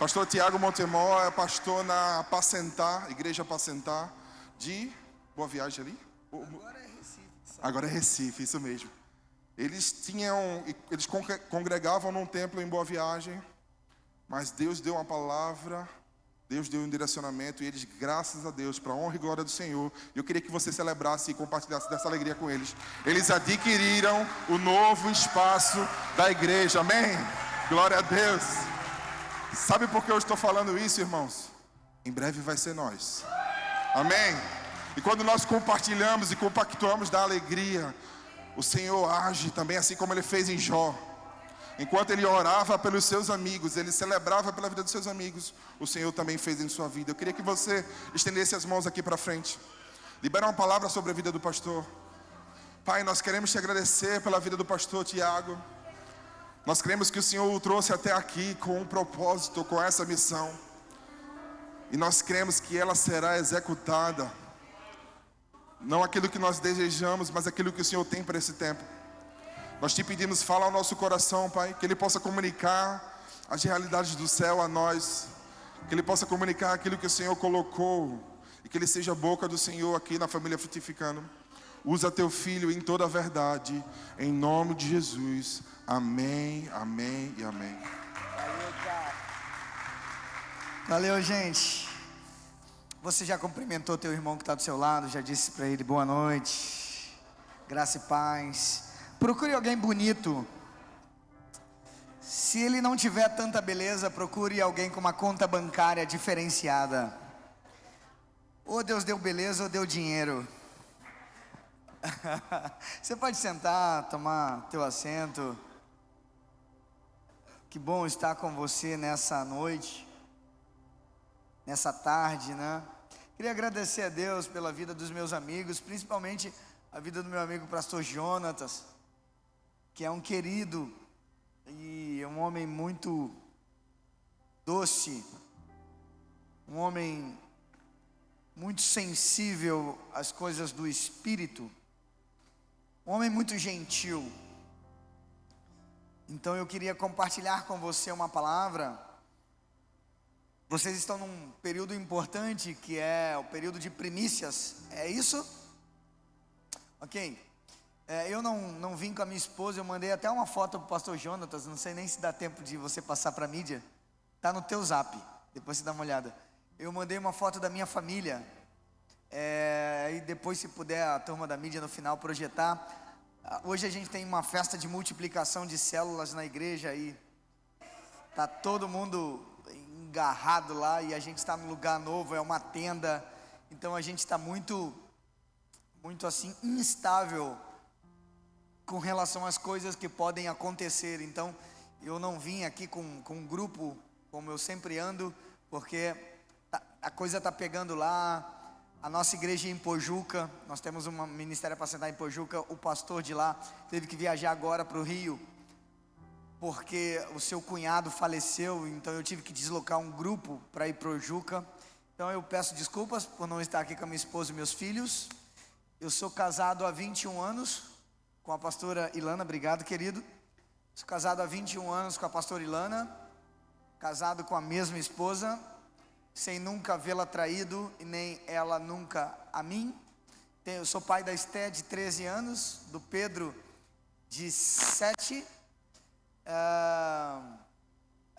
Pastor Tiago Montemor é pastor na Apacentar, Igreja Apacentar de Boa Viagem ali? Agora é Recife. Agora é Recife, isso mesmo. Eles congregavam num templo em Boa Viagem, mas Deus deu uma palavra, Deus deu um direcionamento, e eles, graças a Deus, para a honra e glória do Senhor, eu queria que você celebrasse e compartilhasse dessa alegria com eles. Eles adquiriram o novo espaço da igreja, amém? Glória a Deus. Sabe por que eu estou falando isso, irmãos? Em breve vai ser nós, amém? E quando nós compartilhamos e compactuamos da alegria, o Senhor age também, assim como Ele fez em Jó. Enquanto ele orava pelos seus amigos, ele celebrava pela vida dos seus amigos, o Senhor também fez em sua vida. Eu queria que você estendesse as mãos aqui para frente. Libera uma palavra sobre a vida do pastor. Pai, nós queremos te agradecer pela vida do pastor Tiago. Nós queremos que o Senhor o trouxe até aqui com um propósito, com essa missão. E nós cremos que ela será executada. Não aquilo que nós desejamos, mas aquilo que o Senhor tem para esse tempo. Nós te pedimos, fala ao nosso coração, Pai, que Ele possa comunicar as realidades do céu a nós, que Ele possa comunicar aquilo que o Senhor colocou, e que Ele seja a boca do Senhor aqui na família Frutificando. Usa teu filho em toda a verdade, em nome de Jesus. Amém, amém e amém. Valeu, cara. Valeu, gente. Você já cumprimentou teu irmão que está do seu lado, já disse para ele boa noite, graça e paz. Procure alguém bonito. Se ele não tiver tanta beleza, procure alguém com uma conta bancária diferenciada. Ou Deus deu beleza ou deu dinheiro. Você pode sentar, tomar teu assento. Que bom estar com você nessa noite, nessa tarde, né? Queria agradecer a Deus pela vida dos meus amigos, principalmente a vida do meu amigo pastor Jonatas, que é um querido e um homem muito doce, um homem muito sensível às coisas do Espírito, um homem muito gentil. Então eu queria compartilhar com você uma palavra. Vocês estão num período importante, que é o período de primícias, é isso? Ok. Eu não vim com a minha esposa, eu mandei até uma foto para o pastor Jonatas, não sei nem se dá tempo de você passar para a mídia. Está no teu zap, depois você dá uma olhada. Eu mandei uma foto da minha família, e depois, se puder, a turma da mídia no final projetar. Hoje a gente tem uma festa de multiplicação de células na igreja e está todo mundo engarrado lá, e a gente está num lugar novo, é uma tenda, então a gente está muito assim, instável com relação às coisas que podem acontecer. Então eu não vim aqui com um grupo como eu sempre ando, porque a coisa está pegando lá. A nossa igreja em Pojuca, nós temos um ministério para sentar em Pojuca. O pastor de lá teve que viajar agora para o Rio, porque o seu cunhado faleceu, então eu tive que deslocar um grupo para ir para Pojuca. Então eu peço desculpas por não estar aqui com a minha esposa e meus filhos. Eu sou casado há 21 anos com a pastora Ilana, obrigado, querido. Sou casado há 21 anos com a pastora Ilana, casado com a mesma esposa, sem nunca vê-la traído e nem ela nunca a mim. Eu sou pai da Esté, de 13 anos, do Pedro, de 7.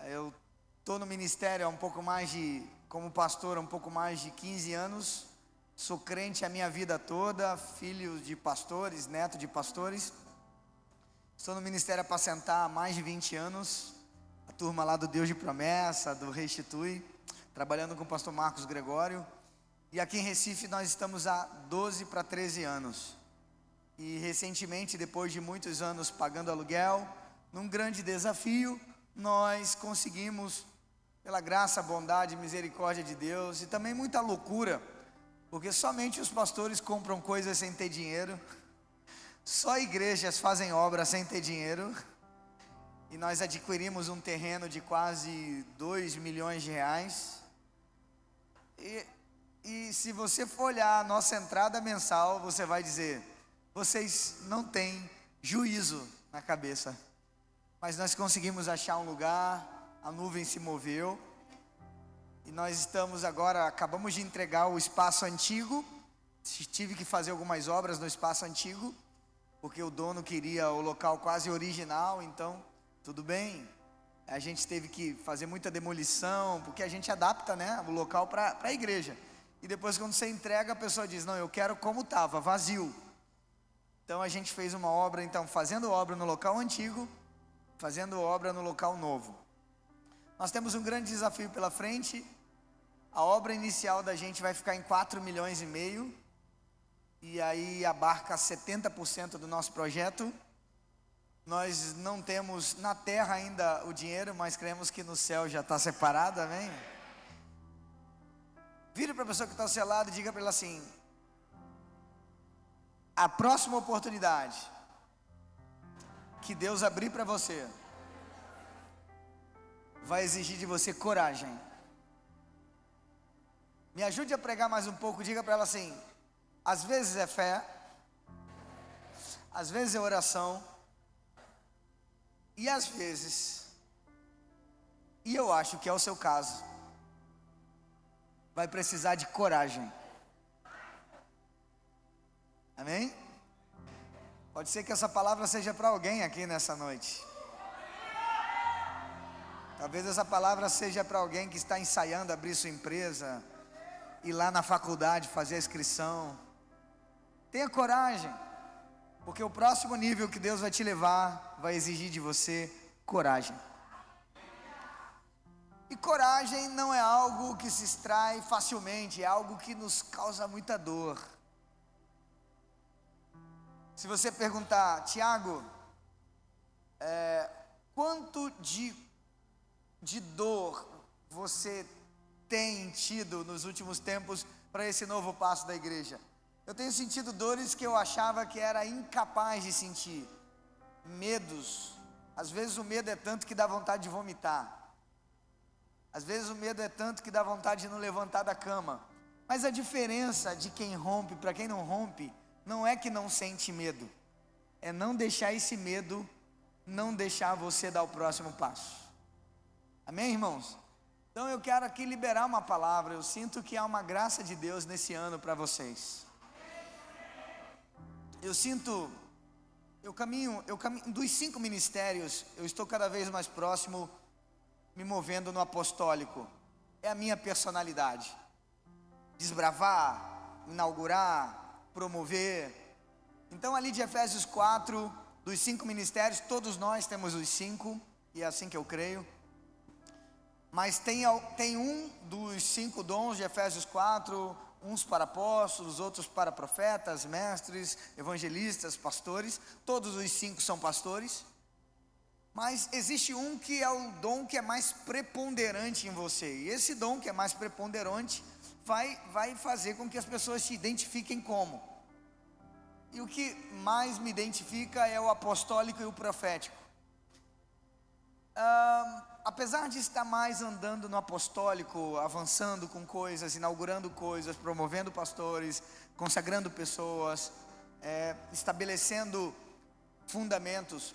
Eu estou no ministério há um pouco mais de, como pastor, há um pouco mais de 15 anos. Sou crente a minha vida toda, filho de pastores, neto de pastores. Estou no ministério Apacentar há mais de 20 anos. A turma lá do Deus de Promessa, do Restitui, trabalhando com o pastor Marcos Gregório. E aqui em Recife nós estamos há 12 para 13 anos. E recentemente, depois de muitos anos pagando aluguel, num grande desafio, nós conseguimos, pela graça, bondade e misericórdia de Deus, e também muita loucura, porque somente os pastores compram coisas sem ter dinheiro, só igrejas fazem obras sem ter dinheiro, e nós adquirimos um terreno de quase 2 milhões de reais, e se você for olhar a nossa entrada mensal, você vai dizer, vocês não têm juízo na cabeça, mas nós conseguimos achar um lugar, a nuvem se moveu, E nós estamos agora, acabamos de entregar o espaço antigo. Tive que fazer algumas obras no espaço antigo, porque o dono queria o local quase original, então tudo bem. A gente teve que fazer muita demolição, porque a gente adapta, né, o local para a igreja. E depois, quando você entrega, a pessoa diz: não, eu quero como estava, vazio. Então a gente fez uma obra, então, fazendo obra no local antigo, fazendo obra no local novo. Nós temos um grande desafio pela frente. A obra inicial da gente vai ficar em 4,5 milhões, e aí abarca 70% do nosso projeto. Nós não temos na terra ainda o dinheiro, mas cremos que no céu já está separado, amém? Vire para a pessoa que está ao seu lado e diga para ela assim: a próxima oportunidade que Deus abrir para você vai exigir de você coragem. Me ajude a pregar mais um pouco. Diga para ela assim: às vezes é fé, às vezes é oração, e às vezes, e eu acho que é o seu caso, vai precisar de coragem. Amém? Pode ser que essa palavra seja para alguém aqui nessa noite. Talvez essa palavra seja para alguém que está ensaiando abrir sua empresa, ir lá na faculdade fazer a inscrição. Tenha coragem, porque o próximo nível que Deus vai te levar vai exigir de você coragem. E coragem não é algo que se extrai facilmente, é algo que nos causa muita dor. Se você perguntar: Tiago, quanto de dor você tem tido nos últimos tempos para esse novo passo da igreja? Eu tenho sentido dores que eu achava que era incapaz de sentir. Medos. Às vezes o medo é tanto que dá vontade de vomitar. Às vezes o medo é tanto que dá vontade de não levantar da cama. Mas a diferença de quem rompe para quem não rompe não é que não sente medo, é não deixar esse medo, não deixar você dar o próximo passo. Amém, irmãos? Então eu quero aqui liberar uma palavra. Eu sinto que há uma graça de Deus nesse ano para vocês. Eu caminho dos 5 ministérios, eu estou cada vez mais próximo, me movendo no apostólico. É a minha personalidade: desbravar, inaugurar, promover. Então ali de Efésios 4, dos 5 ministérios, todos nós temos os 5, e é assim que eu creio. Mas tem um dos 5 dons de Efésios 4, uns para apóstolos, outros para profetas, mestres, evangelistas, pastores. Todos os 5 são pastores. Mas existe um que é o dom que é mais preponderante em você. E esse dom que é mais preponderante vai fazer com que as pessoas te identifiquem como. E o que mais me identifica é o apostólico e o profético. Apesar de estar mais andando no apostólico, avançando com coisas, inaugurando coisas, promovendo pastores, consagrando pessoas, estabelecendo fundamentos,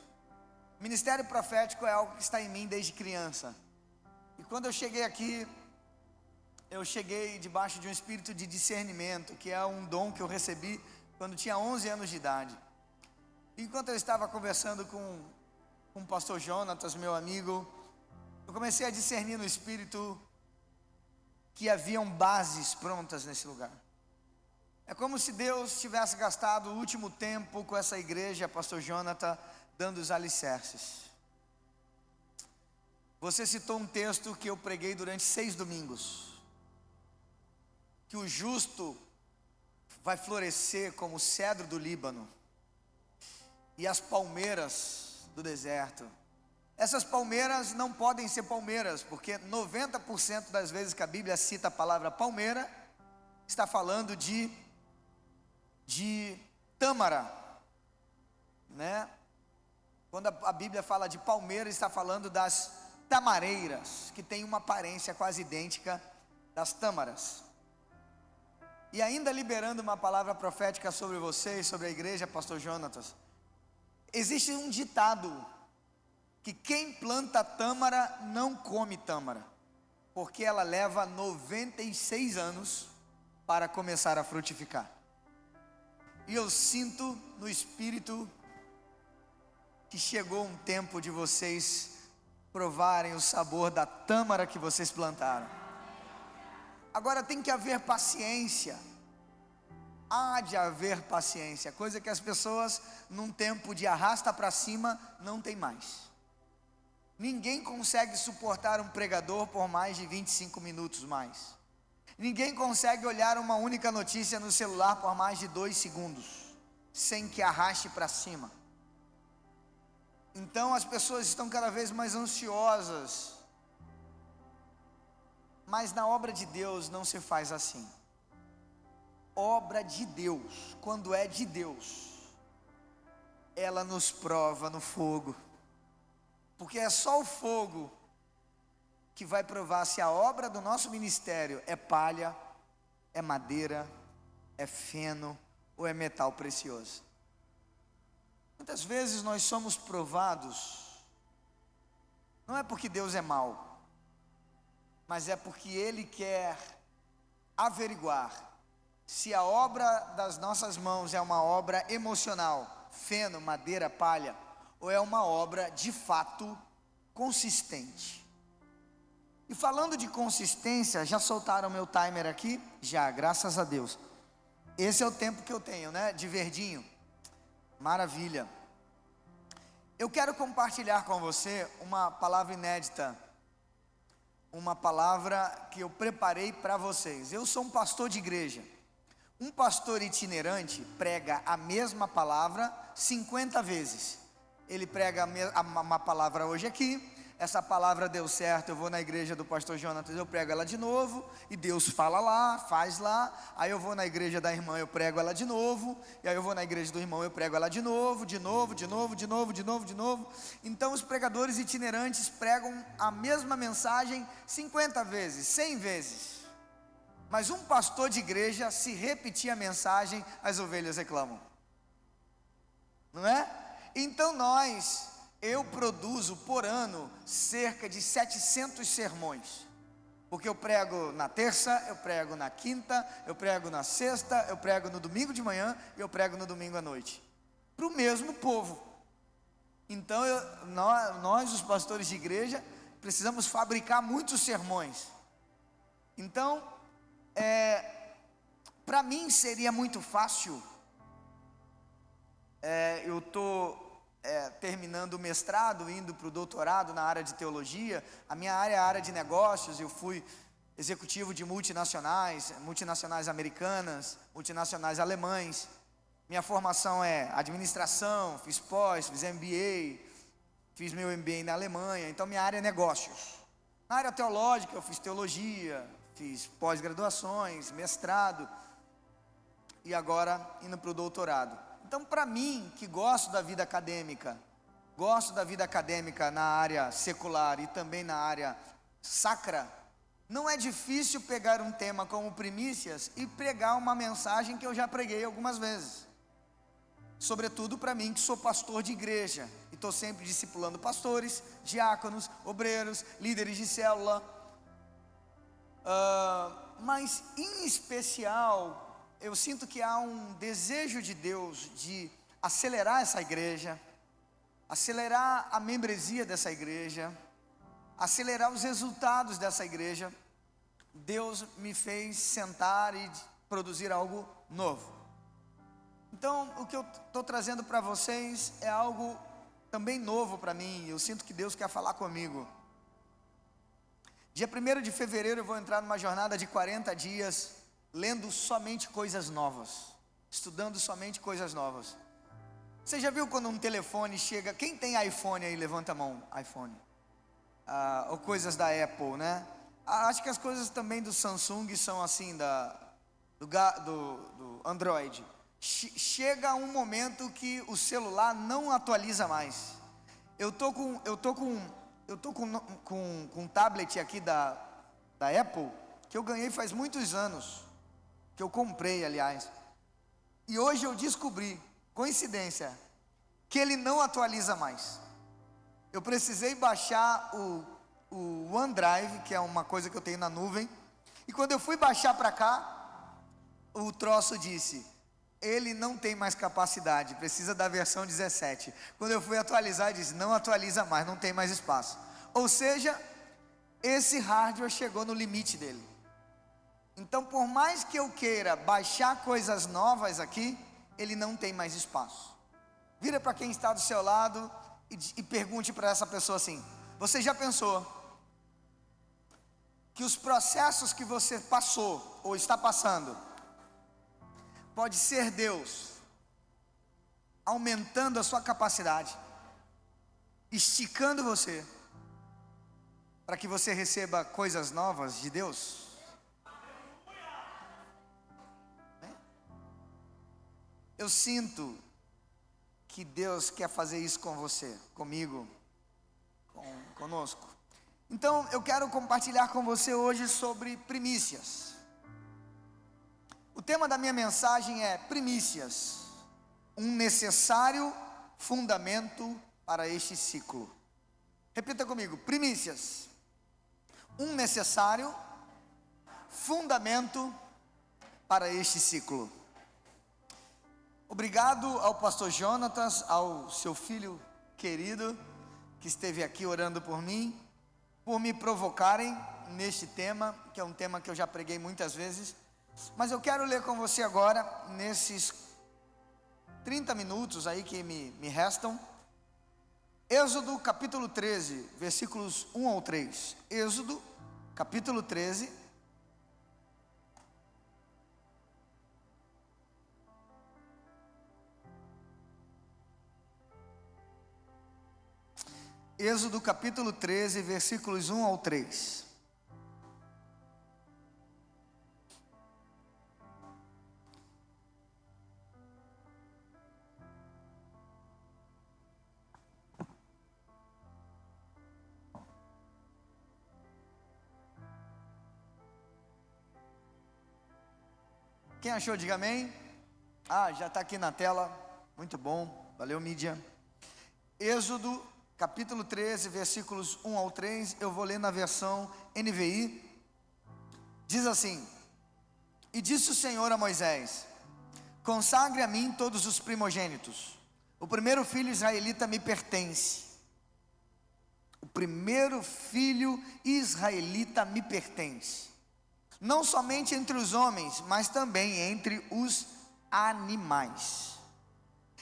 ministério profético é algo que está em mim desde criança. E quando eu cheguei aqui, eu cheguei debaixo de um espírito de discernimento, que é um dom que eu recebi quando tinha 11 anos de idade. Enquanto eu estava conversando com o pastor Jonatas, meu amigo, eu comecei a discernir no espírito que haviam bases prontas nesse lugar. É como se Deus tivesse gastado o último tempo com essa igreja, pastor Jonatas, dando os alicerces. Você citou um texto que eu preguei durante 6 domingos, que o justo vai florescer como o cedro do Líbano e as palmeiras do deserto. Essas palmeiras não podem ser palmeiras, porque 90% das vezes que a Bíblia cita a palavra palmeira, está falando de tâmara, né? Quando a Bíblia fala de palmeira, está falando das tamareiras, que tem uma aparência quase idêntica das tâmaras. E ainda liberando uma palavra profética sobre vocês, sobre a igreja, pastor Jonatas, existe um ditado, que quem planta tâmara não come tâmara. porque ela leva 96 anos para começar a frutificar. E eu sinto no espírito que chegou um tempo de vocês provarem o sabor da tâmara que vocês plantaram. Agora tem que haver paciência. Há de haver paciência, coisa que as pessoas num tempo de arrasta para cima não tem mais. Ninguém consegue suportar um pregador por mais de 25 minutos mais. Ninguém consegue olhar uma única notícia no celular por mais de 2 segundos, sem que arraste para cima. Então as pessoas estão cada vez mais ansiosas. Mas na obra de Deus não se faz assim. Obra de Deus, quando é de Deus, ela nos prova no fogo. Porque é só o fogo que vai provar se a obra do nosso ministério é palha, é madeira, é feno ou é metal precioso. Muitas vezes nós somos provados, não é porque Deus é mau, mas é porque Ele quer averiguar se a obra das nossas mãos é uma obra emocional, feno, madeira, palha, ou é uma obra de fato consistente. E falando de consistência, já soltaram meu timer aqui? Já, graças a Deus. Esse é o tempo que eu tenho, né? De verdinho. Maravilha. Eu quero compartilhar com você uma palavra inédita. Uma palavra que eu preparei para vocês. Eu sou um pastor de igreja. Um pastor itinerante prega a mesma palavra 50 vezes. Ele prega uma palavra hoje aqui. Essa palavra deu certo, eu vou na igreja do pastor Jonatas, eu prego ela de novo, e Deus fala lá, faz lá. Aí eu vou na igreja da irmã, eu prego ela de novo, e aí eu vou na igreja do irmão, eu prego ela de novo. Então os pregadores itinerantes pregam a mesma mensagem 50 vezes, 100 vezes. Mas um pastor de igreja, se repetir a mensagem, as ovelhas reclamam. Não é? Então eu produzo por ano cerca de 700 sermões, porque eu prego na terça, eu prego na quinta, eu prego na sexta, eu prego no domingo de manhã e eu prego no domingo à noite, para o mesmo povo. Então nós os pastores de igreja precisamos fabricar muitos sermões. Então para mim seria muito fácil, eu estou terminando o mestrado, indo para o doutorado na área de teologia. A minha área é a área de negócios. Eu fui executivo de multinacionais americanas, multinacionais alemães. Minha formação é administração, fiz pós, fiz MBA, fiz meu MBA na Alemanha. Então minha área é negócios. Na área teológica eu fiz teologia, fiz pós-graduações, mestrado e agora indo para o doutorado. Então, para mim, que gosto da vida acadêmica na área secular e também na área sacra, não é difícil pegar um tema como primícias e pregar uma mensagem que eu já preguei algumas vezes. Sobretudo para mim, que sou pastor de igreja e estou sempre discipulando pastores, diáconos, obreiros, líderes de célula. Mas, em especial, eu sinto que há um desejo de Deus de acelerar essa igreja, acelerar a membresia dessa igreja, acelerar os resultados dessa igreja. Deus me fez sentar e produzir algo novo. Então, o que eu estou trazendo para vocês é algo também novo para mim. Eu sinto que Deus quer falar comigo. Dia 1º de fevereiro eu vou entrar numa jornada de 40 dias, lendo somente coisas novas, estudando somente coisas novas. Você já viu quando um telefone chega? Quem tem iPhone aí, levanta a mão. iPhone. Ou coisas da Apple, né? Acho que as coisas também do Samsung são assim, do Android. Chega um momento que o celular não atualiza mais. Eu tô com um tablet aqui da Apple, que eu ganhei faz muitos anos, que eu comprei, aliás. E hoje eu descobri, coincidência, que ele não atualiza mais. Eu precisei baixar o OneDrive, que é uma coisa que eu tenho na nuvem. E quando eu fui baixar para cá, o troço disse: ele não tem mais capacidade, precisa da versão 17. Quando eu fui atualizar, disse: não atualiza mais, não tem mais espaço. Ou seja, esse hardware chegou no limite dele. Então, por mais que eu queira baixar coisas novas aqui, ele não tem mais espaço. Vira para quem está do seu lado e pergunte para essa pessoa assim: você já pensou que os processos que você passou ou está passando, pode ser Deus aumentando a sua capacidade, esticando você, para que você receba coisas novas de Deus? Eu sinto que Deus quer fazer isso com você, comigo, conosco. Então eu quero compartilhar com você hoje sobre primícias. O tema da minha mensagem é primícias, um necessário fundamento para este ciclo. Repita comigo: primícias, um necessário fundamento para este ciclo. Obrigado ao pastor Jonatas, ao seu filho querido, que esteve aqui orando por mim, por me provocarem neste tema, que é um tema que eu já preguei muitas vezes. Mas eu quero ler com você agora, nesses 30 minutos aí que me restam, Êxodo capítulo 13, versículos 1 ao 3. Êxodo capítulo 13, Êxodo capítulo 13, versículos 1 ao 3. Quem achou, diga amém. Já está aqui na tela, muito bom, valeu mídia. Êxodo capítulo 13, versículos 1 ao 3, eu vou ler na versão NVI. Diz assim: e disse o Senhor a Moisés: consagre a mim todos os primogênitos, o primeiro filho israelita me pertence. O primeiro filho israelita me pertence, não somente entre os homens, mas também entre os animais.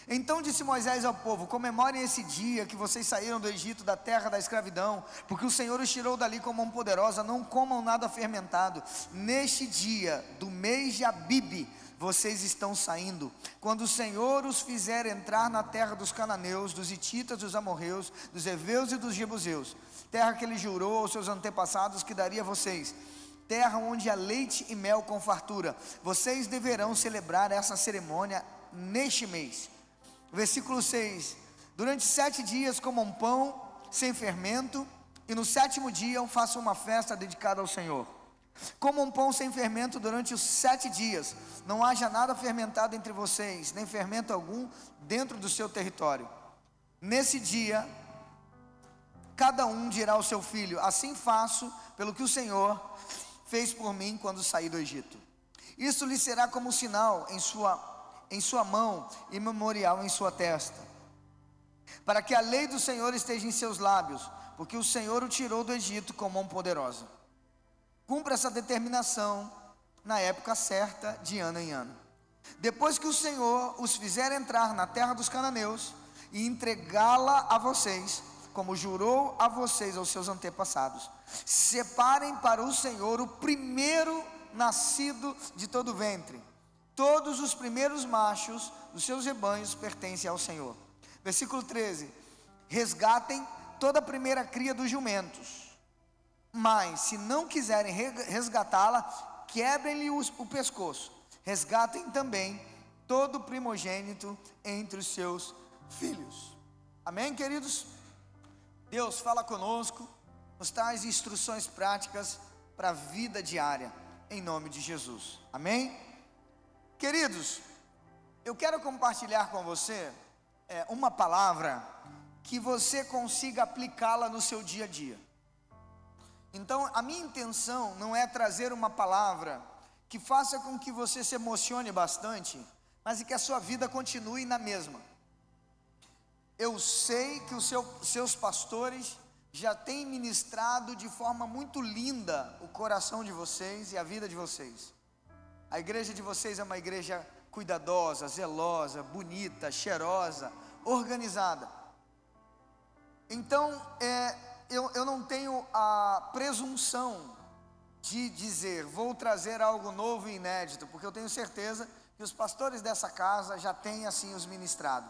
Então disse Moisés ao povo: comemorem esse dia que vocês saíram do Egito, da terra da escravidão, porque o Senhor os tirou dali com mão poderosa. Não comam nada fermentado. Neste dia do mês de Abibe vocês estão saindo, quando o Senhor os fizer entrar na terra dos cananeus, dos hititas, dos amorreus, dos heveus e dos jebuseus, terra que ele jurou aos seus antepassados que daria a vocês, terra onde há leite e mel com fartura. Vocês deverão celebrar essa cerimônia neste mês. Versículo 6: durante 7 dias comam pão sem fermento, e no 7º dia façam uma festa dedicada ao Senhor. Comam pão sem fermento durante os 7 dias, não haja nada fermentado entre vocês, nem fermento algum dentro do seu território. Nesse dia, cada um dirá ao seu filho: assim faço pelo que o Senhor fez por mim quando saí do Egito. Isso lhe será como sinal em sua mão e memorial em sua testa, para que a lei do Senhor esteja em seus lábios, porque o Senhor o tirou do Egito com mão poderosa. Cumpra essa determinação na época certa, de ano em ano. Depois que o Senhor os fizer entrar na terra dos cananeus e entregá-la a vocês, como jurou a vocês, aos seus antepassados, separem para o Senhor o primeiro nascido de todo o ventre. Todos os primeiros machos dos seus rebanhos pertencem ao Senhor. Versículo 13: resgatem toda a primeira cria dos jumentos, mas se não quiserem resgatá-la, quebrem-lhe o pescoço. Resgatem também todo primogênito entre os seus filhos. Amém, queridos? Deus fala conosco, nos traz instruções práticas para a vida diária, em nome de Jesus. Amém? Queridos, eu quero compartilhar com você uma palavra que você consiga aplicá-la no seu dia a dia. Então, a minha intenção não é trazer uma palavra que faça com que você se emocione bastante, mas que a sua vida continue na mesma. Eu sei que os seus pastores já têm ministrado de forma muito linda o coração de vocês e a vida de vocês. A igreja de vocês é uma igreja cuidadosa, zelosa, bonita, cheirosa, organizada. Então, eu não tenho a presunção de dizer, vou trazer algo novo e inédito, porque eu tenho certeza que os pastores dessa casa já têm assim os ministrado.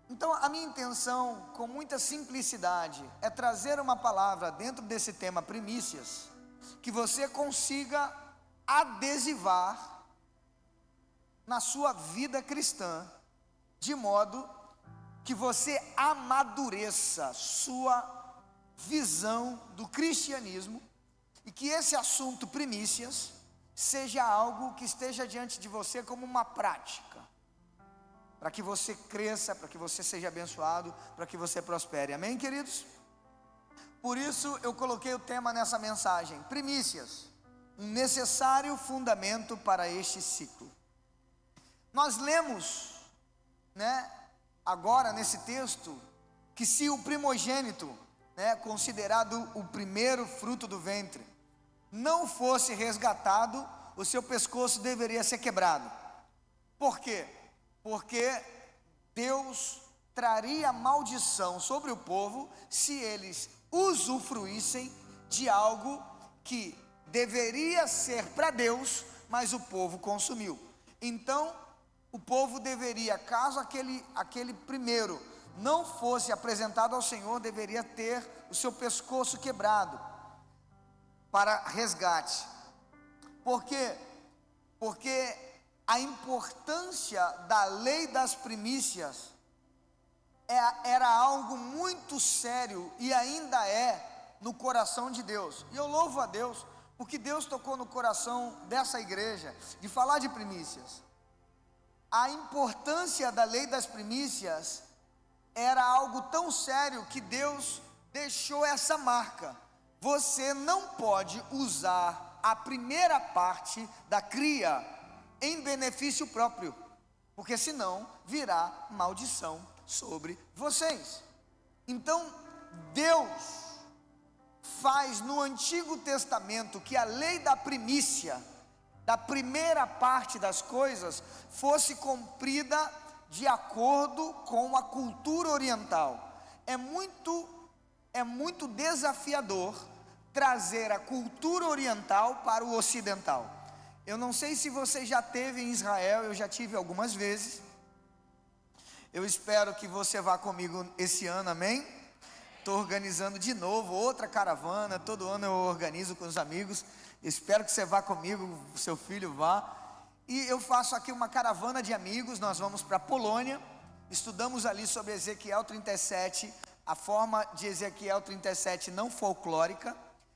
Então, a minha intenção, com muita simplicidade, é trazer uma palavra dentro desse tema primícias, que você consiga adesivar na sua vida cristã, de modo que você amadureça sua visão do cristianismo, e que esse assunto primícias seja algo que esteja diante de você como uma prática, para que você cresça, para que você seja abençoado, para que você prospere, amém, queridos? Por isso eu coloquei o tema nessa mensagem: primícias, um necessário fundamento para este ciclo. Nós lemos, agora nesse texto, que se o primogênito, considerado o primeiro fruto do ventre, não fosse resgatado, o seu pescoço deveria ser quebrado. Por quê? Porque Deus traria maldição sobre o povo se eles usufruíssem de algo que deveria ser para Deus, mas o povo consumiu. Então, o povo deveria, caso aquele primeiro não fosse apresentado ao Senhor, deveria ter o seu pescoço quebrado para resgate. Por quê? Porque a importância da lei das primícias era algo muito sério e ainda é no coração de Deus. E eu louvo a Deus, porque Deus tocou no coração dessa igreja de falar de primícias. A importância da lei das primícias era algo tão sério que Deus deixou essa marca: você não pode usar a primeira parte da cria em benefício próprio, porque senão virá maldição sobre vocês. Então Deus faz no Antigo Testamento que a lei da primícia, da primeira parte das coisas, fosse cumprida de acordo com a cultura oriental. É muito desafiador trazer a cultura oriental para o ocidental. Eu não sei se você já esteve em Israel, eu já tive algumas vezes. Eu espero que você vá comigo esse ano, amém? Estou organizando de novo outra caravana, todo ano eu organizo com os amigos. Espero que você vá comigo, o seu filho vá. E eu faço aqui uma caravana de amigos, nós vamos para a Polônia. Estudamos ali sobre Ezequiel 37, a forma de Ezequiel 37 não folclórica.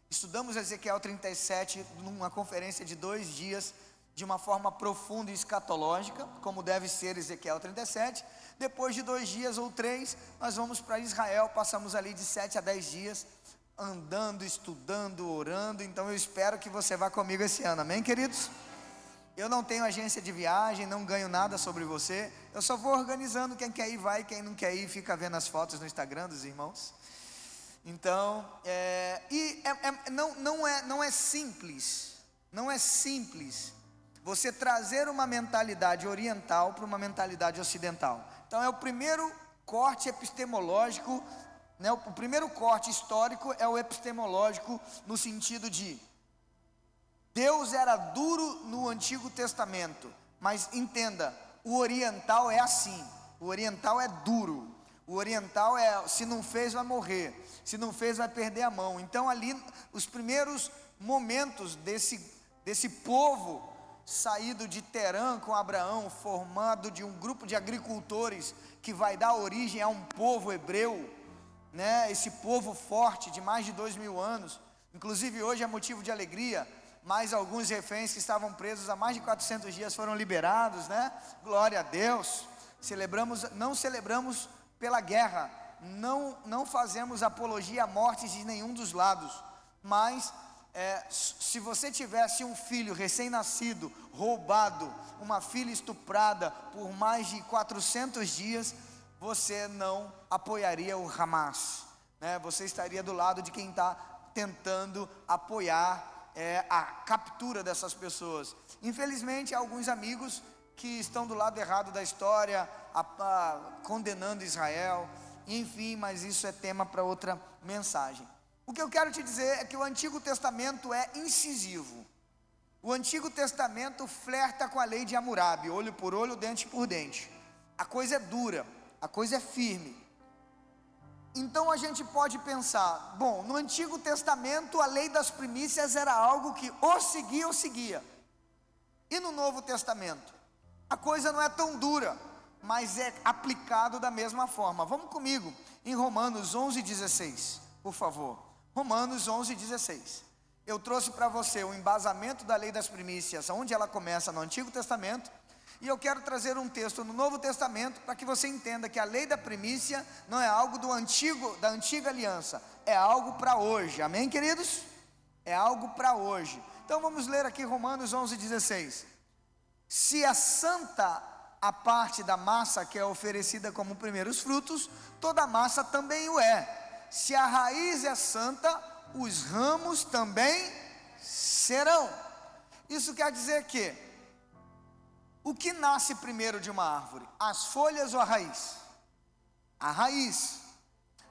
Estudamos Ezequiel 37 numa conferência de 2 dias, de uma forma profunda e escatológica, como deve ser Ezequiel 37. Depois de 2 dias ou 3, nós vamos para Israel, passamos ali de 7 a 10 dias, andando, estudando, orando. Então eu espero que você vá comigo esse ano, amém, queridos? Eu não tenho agência de viagem, não ganho nada sobre você, eu só vou organizando, quem quer ir vai, quem não quer ir fica vendo as fotos no Instagram dos irmãos. Então, não é simples você trazer uma mentalidade oriental para uma mentalidade ocidental. Então é o primeiro corte epistemológico, o primeiro corte histórico é o epistemológico, no sentido de Deus era duro no Antigo Testamento, mas entenda, o oriental é assim, o oriental é duro. O oriental se não fez vai morrer, se não fez vai perder a mão. Então ali, os primeiros momentos desse povo saído de Terã com Abraão, formado de um grupo de agricultores que vai dar origem a um povo hebreu, esse povo forte de mais de 2000 anos, inclusive hoje é motivo de alegria, mais alguns reféns que estavam presos há mais de 400 dias foram liberados, glória a Deus. Não celebramos pela guerra, não fazemos apologia à morte de nenhum dos lados, mas se você tivesse um filho recém-nascido, roubado, uma filha estuprada por mais de 400 dias, você não apoiaria o Hamas, né? Você estaria do lado de quem está tentando apoiar a captura dessas pessoas. Infelizmente, há alguns amigos que estão do lado errado da história, condenando Israel, enfim, mas isso é tema para outra mensagem. O que eu quero te dizer é que o Antigo Testamento é incisivo. O Antigo Testamento flerta com a lei de Hammurabi, olho por olho, dente por dente. A coisa é dura, a coisa é firme. Então a gente pode pensar, bom, no Antigo Testamento a lei das primícias era algo que ou seguia. E no Novo Testamento, a coisa não é tão dura, mas é aplicado da mesma forma. Vamos comigo em Romanos 11:16, por favor. Romanos 11:16. Eu trouxe para você o embasamento da lei das primícias, onde ela começa no Antigo Testamento, e eu quero trazer um texto no Novo Testamento para que você entenda que a lei da primícia não é algo da antiga aliança, é algo para hoje. Amém, queridos? É algo para hoje. Então vamos ler aqui Romanos 11:16. Se é santa a parte da massa que é oferecida como primeiros frutos, toda a massa também o é. Se a raiz é santa, os ramos também serão. Isso quer dizer que o que nasce primeiro de uma árvore? As folhas ou a raiz? A raiz.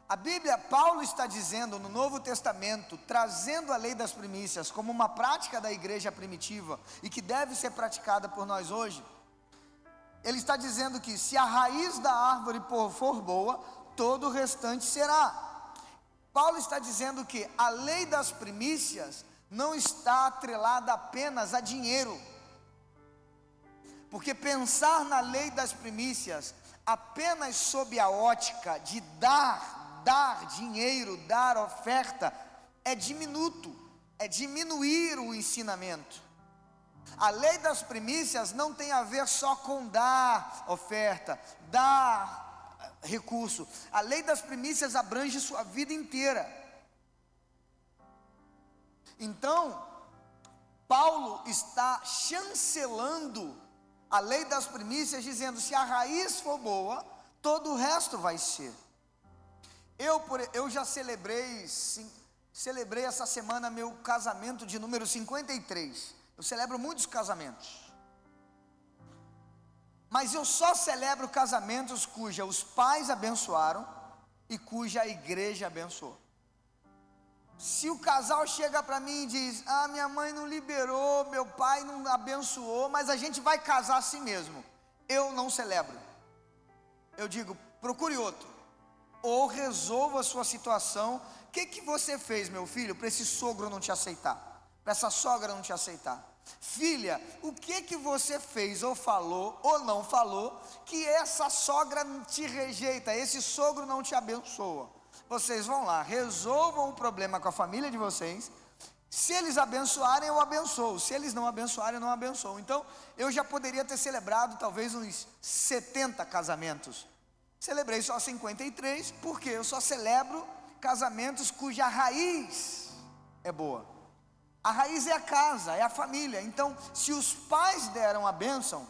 A Bíblia, Paulo está dizendo no Novo Testamento, trazendo a lei das primícias como uma prática da igreja primitiva e que deve ser praticada por nós hoje. Ele está dizendo que se a raiz da árvore for boa, todo o restante será. Paulo está dizendo que a lei das primícias não está atrelada apenas a dinheiro, porque pensar na lei das primícias apenas sob a ótica de dar dinheiro, dar oferta, é diminuto, é diminuir o ensinamento. A lei das primícias não tem a ver só com dar oferta, dar recurso. A lei das primícias abrange sua vida inteira. Então, Paulo está chancelando a lei das primícias, dizendo: se a raiz for boa, todo o resto vai ser. Eu já celebrei essa semana meu casamento de número 53. Eu celebro muitos casamentos, mas eu só celebro casamentos cuja os pais abençoaram e cuja a igreja abençoou. Se o casal chega para mim e diz: minha mãe não liberou, meu pai não abençoou, mas a gente vai casar assim mesmo, eu não celebro. Eu digo: procure outro, ou resolva a sua situação. O que você fez, meu filho, para esse sogro não te aceitar, para essa sogra não te aceitar? Filha, o que você fez ou falou ou não falou que essa sogra te rejeita, esse sogro não te abençoa? Vocês vão lá, resolvam o problema com a família de vocês. Se eles abençoarem, eu abençoo. Se eles não abençoarem, eu não abençoo. Então, eu já poderia ter celebrado talvez uns 70 casamentos. Celebrei só 53, porque eu só celebro casamentos cuja raiz é boa. A raiz é a casa, é a família. Então, se os pais deram a bênção,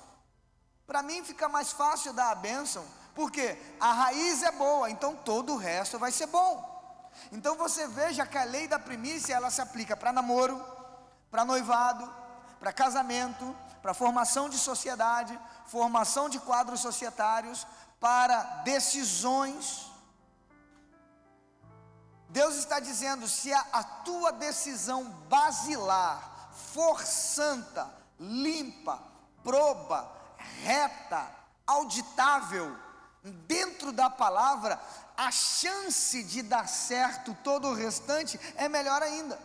para mim fica mais fácil dar a bênção, porque a raiz é boa, então todo o resto vai ser bom. Então você veja que a lei da primícia, ela se aplica para namoro, para noivado, para casamento, para formação de sociedade, formação de quadros societários, para decisões. Deus está dizendo: se a tua decisão basilar for santa, limpa, proba, reta, auditável, dentro da palavra, a chance de dar certo todo o restante é melhor ainda.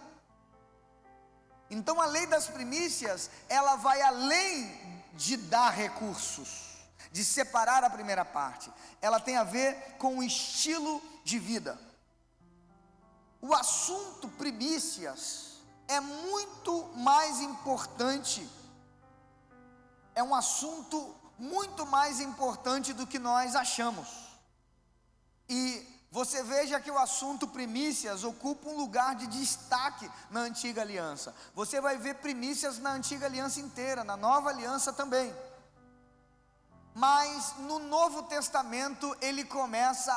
Então a lei das primícias, ela vai além de dar recursos, de separar a primeira parte. Ela tem a ver com o estilo de vida. O assunto primícias é muito mais importante, é um assunto muito mais importante do que nós achamos. E Você veja que o assunto primícias ocupa um lugar de destaque na antiga aliança. Você vai ver primícias na antiga aliança inteira, na nova aliança também. Mas no Novo Testamento ele começa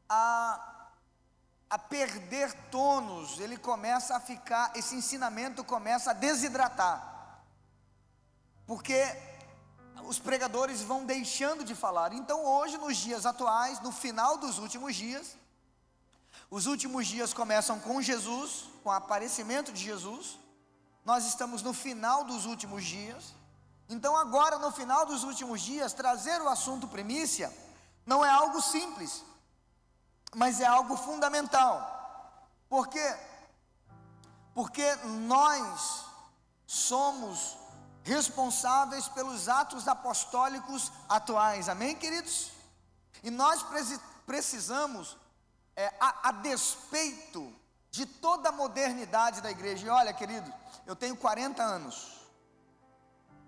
a perder tônus, ele começa a ficar, esse ensinamento começa a desidratar, porque os pregadores vão deixando de falar. Então hoje, nos dias atuais, no final dos últimos dias, os últimos dias começam com Jesus, com o aparecimento de Jesus. Nós estamos no final dos últimos dias. Então agora, no final dos últimos dias, trazer o assunto primícia não é algo simples, mas é algo fundamental. Por quê? Porque nós somos responsáveis pelos atos apostólicos atuais, amém, queridos? E nós precisamos, a despeito de toda a modernidade da igreja. E olha, querido, eu tenho 40 anos,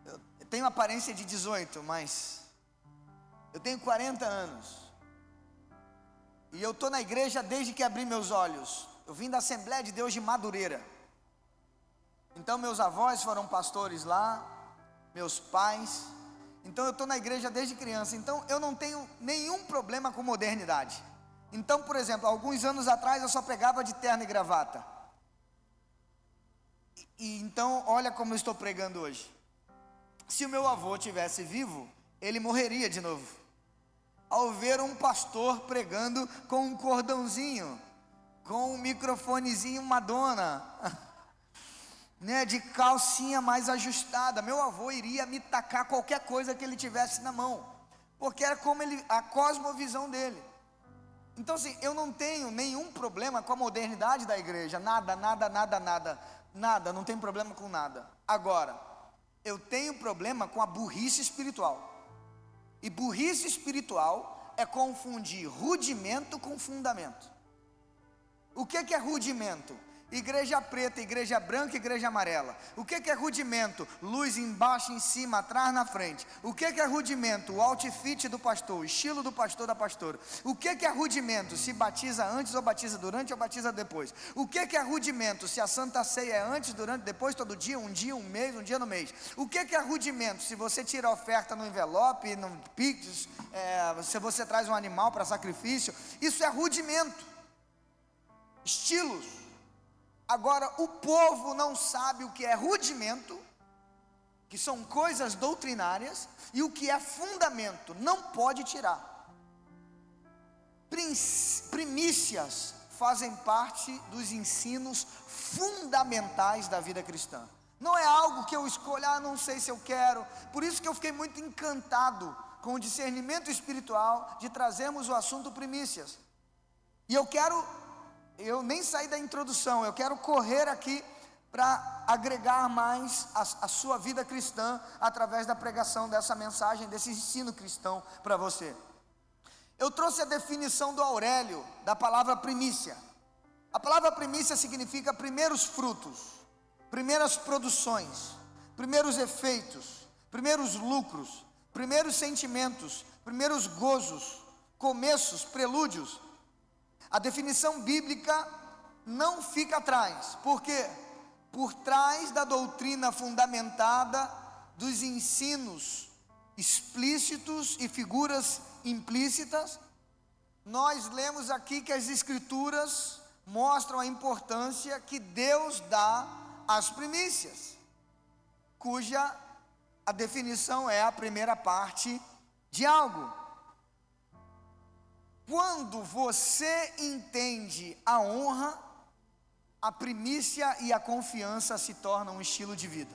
eu tenho aparência de 18, mas eu tenho 40 anos, e eu estou na igreja desde que abri meus olhos. Eu vim da Assembleia de Deus de Madureira. Então meus avós foram pastores lá, meus pais. Então eu estou na igreja desde criança. Então eu não tenho nenhum problema com modernidade. Então, por exemplo, alguns anos atrás eu só pregava de terno e gravata. Então olha como eu estou pregando hoje. Se o meu avô tivesse vivo, ele morreria de novo, ao ver um pastor pregando com um cordãozinho, com um microfonezinho Madonna, né, de calcinha mais ajustada. Meu avô iria me tacar qualquer coisa que ele tivesse na mão, porque era como a cosmovisão dele. Então assim, eu não tenho nenhum problema com a modernidade da igreja, nada, não tem problema com nada. Agora, eu tenho problema com a burrice espiritual. E burrice espiritual é confundir rudimento com fundamento. O que é rudimento? Igreja preta, igreja branca, igreja amarela. O que é rudimento? Luz embaixo, em cima, atrás, na frente. O que é rudimento? O outfit do pastor, o estilo do pastor, da pastora. O que é rudimento? Se batiza antes ou batiza durante ou batiza depois. O que é rudimento? Se a Santa Ceia é antes, durante, depois, todo dia, um mês, um dia no mês. O que é rudimento? Se você tira a oferta no envelope, no Pix, se você traz um animal para sacrifício, isso é rudimento. Estilos. Agora, o povo não sabe o que é rudimento, que são coisas doutrinárias, e o que é fundamento. Não pode tirar. Primícias fazem parte dos ensinos fundamentais da vida cristã. Não é algo que eu escolho, não sei se eu quero. Por isso que eu fiquei muito encantado com o discernimento espiritual de trazermos o assunto primícias. E eu nem saí da introdução, eu quero correr aqui para agregar mais a sua vida cristã através da pregação dessa mensagem, desse ensino cristão para você. Eu trouxe a definição do Aurélio da palavra primícia. A palavra primícia significa primeiros frutos, primeiras produções, primeiros efeitos, primeiros lucros, primeiros sentimentos, primeiros gozos, começos, prelúdios. A definição bíblica não fica atrás, porque por trás da doutrina fundamentada, dos ensinos explícitos e figuras implícitas, nós lemos aqui que as Escrituras mostram a importância que Deus dá às primícias, cuja a definição é a primeira parte de algo. Quando você entende a honra, a primícia e a confiança se tornam um estilo de vida.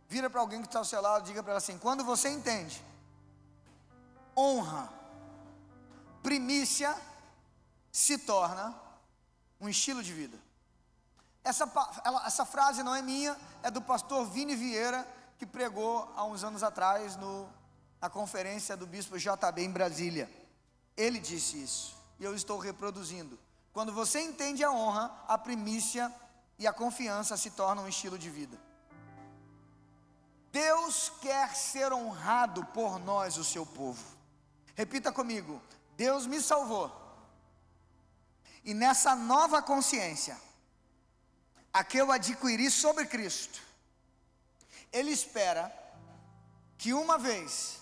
Vira para alguém que está ao seu lado, diga para ela assim: quando você entende honra, primícia se torna um estilo de vida. Essa frase não é minha, é do pastor Vini Vieira, que pregou há uns anos atrás na conferência do bispo JB em Brasília. Ele disse isso, e eu estou reproduzindo. Quando você entende a honra, a primícia e a confiança se tornam um estilo de vida. Deus quer ser honrado por nós, o seu povo. Repita comigo: Deus me salvou. E nessa nova consciência, a que eu adquiri sobre Cristo, Ele espera que uma vez,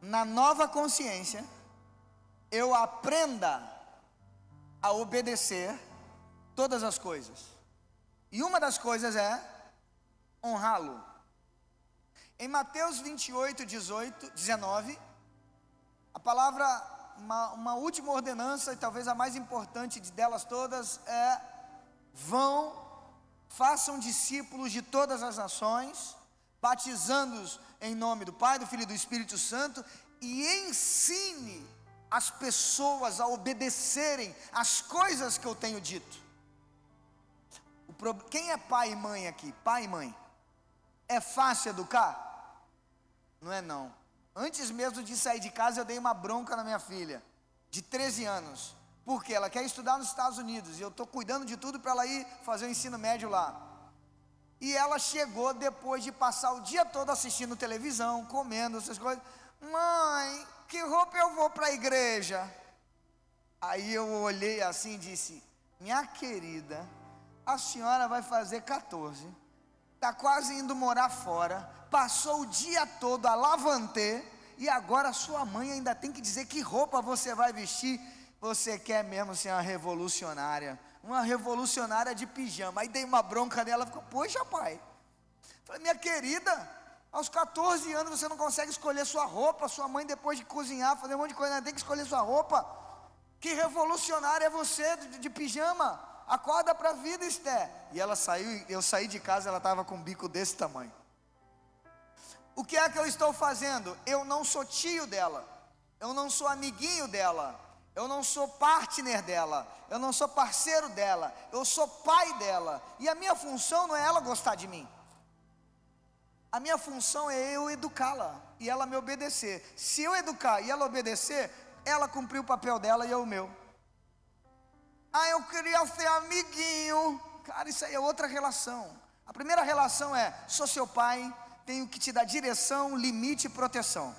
na nova consciência, eu aprenda a obedecer todas as coisas. E uma das coisas é honrá-lo. Em Mateus 28, 19, a palavra, uma última ordenança, e talvez a mais importante delas todas, é: vão, façam discípulos de todas as nações, batizando-os em nome do Pai, do Filho e do Espírito Santo, e ensine as pessoas a obedecerem as coisas que eu tenho dito. Quem é pai e mãe aqui? Pai e mãe. É fácil educar? Não é não. Antes mesmo de sair de casa eu dei uma bronca na minha filha, de 13 anos. Porque ela quer estudar nos Estados Unidos e eu estou cuidando de tudo para ela ir fazer o ensino médio lá. E ela chegou depois de passar o dia todo assistindo televisão, comendo essas coisas. Mãe, que roupa eu vou para a igreja? Aí eu olhei assim e disse: minha querida, a senhora vai fazer 14, está quase indo morar fora, passou o dia todo a lavantê, e agora sua mãe ainda tem que dizer que roupa você vai vestir. Você quer mesmo ser uma revolucionária de pijama. Aí dei uma bronca nela, ficou: poxa pai, falei: minha querida, aos 14 anos você não consegue escolher sua roupa, sua mãe depois de cozinhar, fazer um monte de coisa, tem que escolher sua roupa. Que revolucionária é você de pijama? Acorda para a vida, Esté. E ela saiu, eu saí de casa, ela estava com um bico desse tamanho. O que é que eu estou fazendo? Eu não sou tio dela, eu não sou amiguinho dela, eu não sou partner dela, eu não sou parceiro dela, eu sou pai dela. E a minha função não é ela gostar de mim. A minha função é eu educá-la e ela me obedecer. Se eu educar e ela obedecer, ela cumpriu o papel dela e eu o meu. Ah, eu queria ser amiguinho. Cara, isso aí é outra relação. A primeira relação é: sou seu pai, tenho que te dar direção, limite e proteção.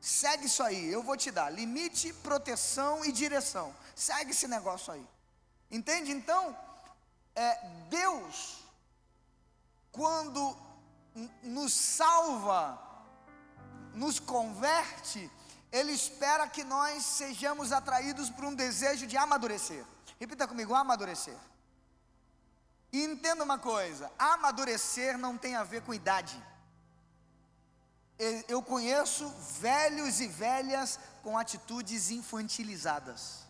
Segue isso aí, eu vou te dar limite, proteção e direção. Segue esse negócio aí. Entende? Então, Deus, quando nos salva, nos converte, Ele espera que nós sejamos atraídos por um desejo de amadurecer. Repita comigo: amadurecer. E entenda uma coisa: amadurecer não tem a ver com idade. Eu conheço velhos e velhas com atitudes infantilizadas.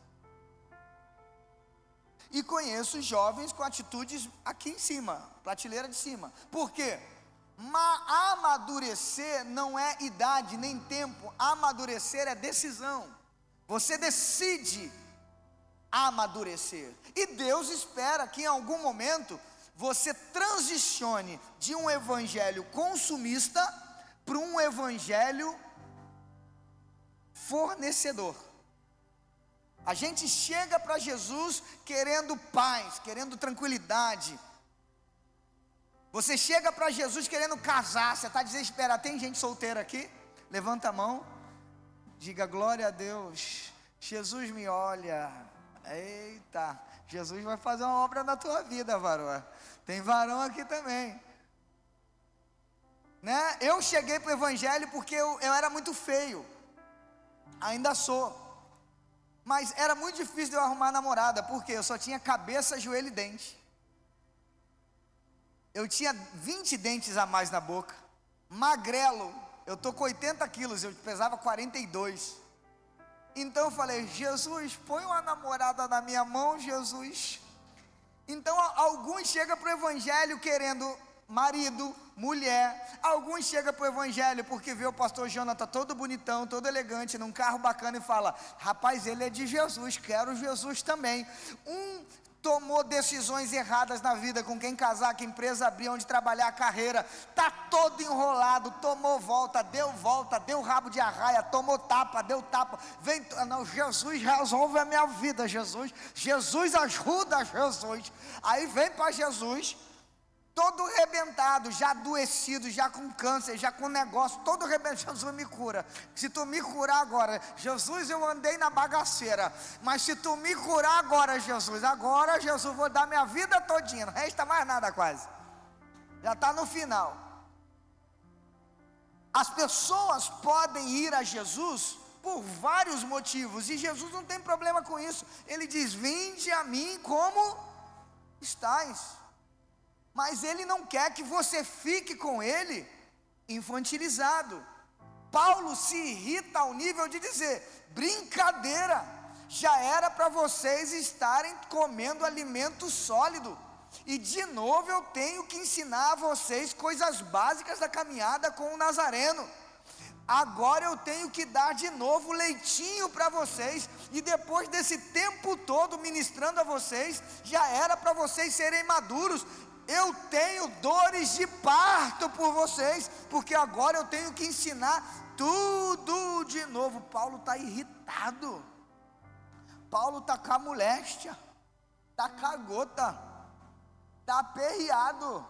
E conheço jovens com atitudes aqui em cima, prateleira de cima. Por quê? Amadurecer não é idade nem tempo. Amadurecer é decisão. Você decide amadurecer. E Deus espera que em algum momento você transicione de um evangelho consumista para um evangelho fornecedor. A gente chega para Jesus querendo paz, querendo tranquilidade. Você chega para Jesus querendo casar, você está desesperado. Tem gente solteira aqui? Levanta a mão, diga glória a Deus. Jesus me olha. Eita, Jesus vai fazer uma obra na tua vida, varão. Tem varão aqui também, né? Eu cheguei para o evangelho porque eu era muito feio. Ainda sou. Mas era muito difícil de eu arrumar namorada, porque eu só tinha cabeça, joelho e dente. Eu tinha 20 dentes a mais na boca, magrelo, eu estou com 80 quilos, eu pesava 42. Então eu falei: Jesus, põe uma namorada na minha mão, Jesus. Então alguns chegam para o evangelho querendo marido, mulher. Alguns chegam para o evangelho porque vê o pastor Jonathan todo bonitão, todo elegante, num carro bacana e fala: rapaz, ele é de Jesus, quero Jesus também. Tomou decisões erradas na vida, com quem casar, que empresa abrir, onde trabalhar, a carreira, está todo enrolado, tomou volta, deu rabo de arraia, tomou tapa, deu tapa, não, Jesus resolve a minha vida, Jesus ajuda, Jesus, aí vem para Jesus, todo arrebentado, já adoecido, já com câncer, já com negócio, todo arrebentado, Jesus me cura. Se tu me curar agora, Jesus, eu andei na bagaceira, mas se tu me curar agora, Jesus, vou dar minha vida todinha, não resta mais nada quase, já está no final. As pessoas podem ir a Jesus por vários motivos, e Jesus não tem problema com isso. Ele diz: vinde a mim como estáis. Mas Ele não quer que você fique com Ele infantilizado. Paulo se irrita ao nível de dizer: brincadeira, já era para vocês estarem comendo alimento sólido, e de novo eu tenho que ensinar a vocês coisas básicas da caminhada com o Nazareno. Agora eu tenho que dar de novo leitinho para vocês, e depois desse tempo todo ministrando a vocês, já era para vocês serem maduros. Eu tenho dores de parto por vocês, porque agora eu tenho que ensinar tudo de novo. Paulo está irritado, Paulo está com a moléstia, está com a gota, está aperreado.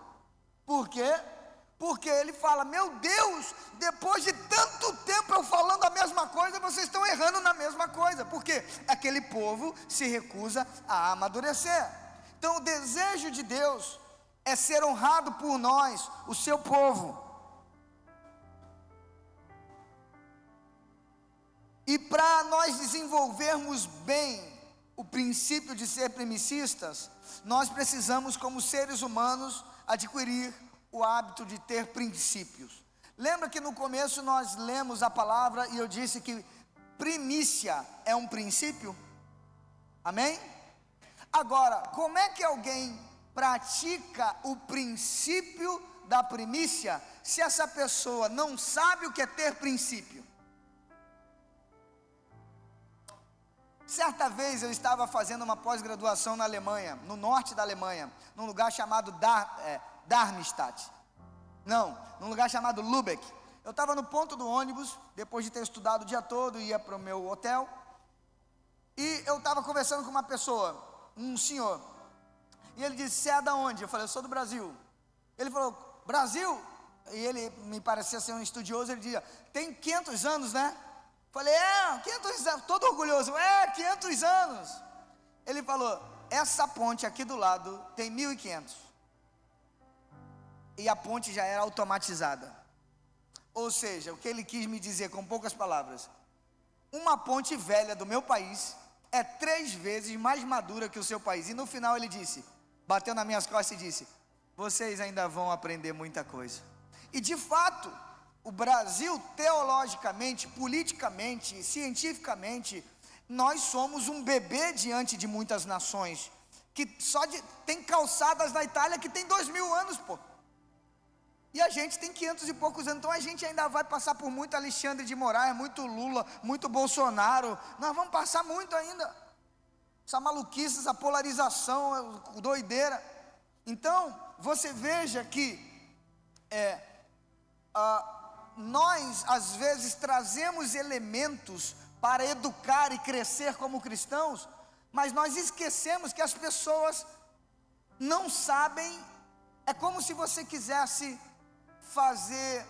Por quê? Porque ele fala: meu Deus, depois de tanto tempo eu falando a mesma coisa, vocês estão errando na mesma coisa. Porque aquele povo se recusa a amadurecer. Então o desejo de Deus é ser honrado por nós, o seu povo. E para nós desenvolvermos bem o princípio de ser primicistas, nós precisamos, como seres humanos, adquirir o hábito de ter princípios. Lembra que no começo nós lemos a palavra e eu disse que primícia é um princípio? Amém? Agora, como é que alguém pratica o princípio da primícia se essa pessoa não sabe o que é ter princípio? Certa vez eu estava fazendo uma pós-graduação na Alemanha, no norte da Alemanha, num lugar chamado Darmstadt. Não, num lugar chamado Lübeck. Eu estava no ponto do ônibus, depois de ter estudado o dia todo, ia para o meu hotel, e eu estava conversando com uma pessoa, um senhor, e ele disse: você é da onde? Eu falei: eu sou do Brasil. Ele falou: Brasil? E ele me parecia ser um estudioso. Ele dizia: tem 500 anos, né? Eu falei: 500 anos, todo orgulhoso. 500 anos. Ele falou: essa ponte aqui do lado tem 1500. E a ponte já era automatizada. Ou seja, o que ele quis me dizer com poucas palavras: uma ponte velha do meu país é 3 vezes mais madura que o seu país. E no final ele disse, bateu nas minhas costas e disse: vocês ainda vão aprender muita coisa. E de fato, o Brasil, teologicamente, politicamente, cientificamente, nós somos um bebê diante de muitas nações, que tem calçadas na Itália que tem 2000 anos, pô. E a gente tem 500 e poucos anos, então a gente ainda vai passar por muito Alexandre de Moraes, muito Lula, muito Bolsonaro. Nós vamos passar muito ainda. Essa maluquice, essa polarização, doideira. Então, você veja que nós às vezes trazemos elementos para educar e crescer como cristãos, mas nós esquecemos que as pessoas não sabem. É como se você quisesse fazer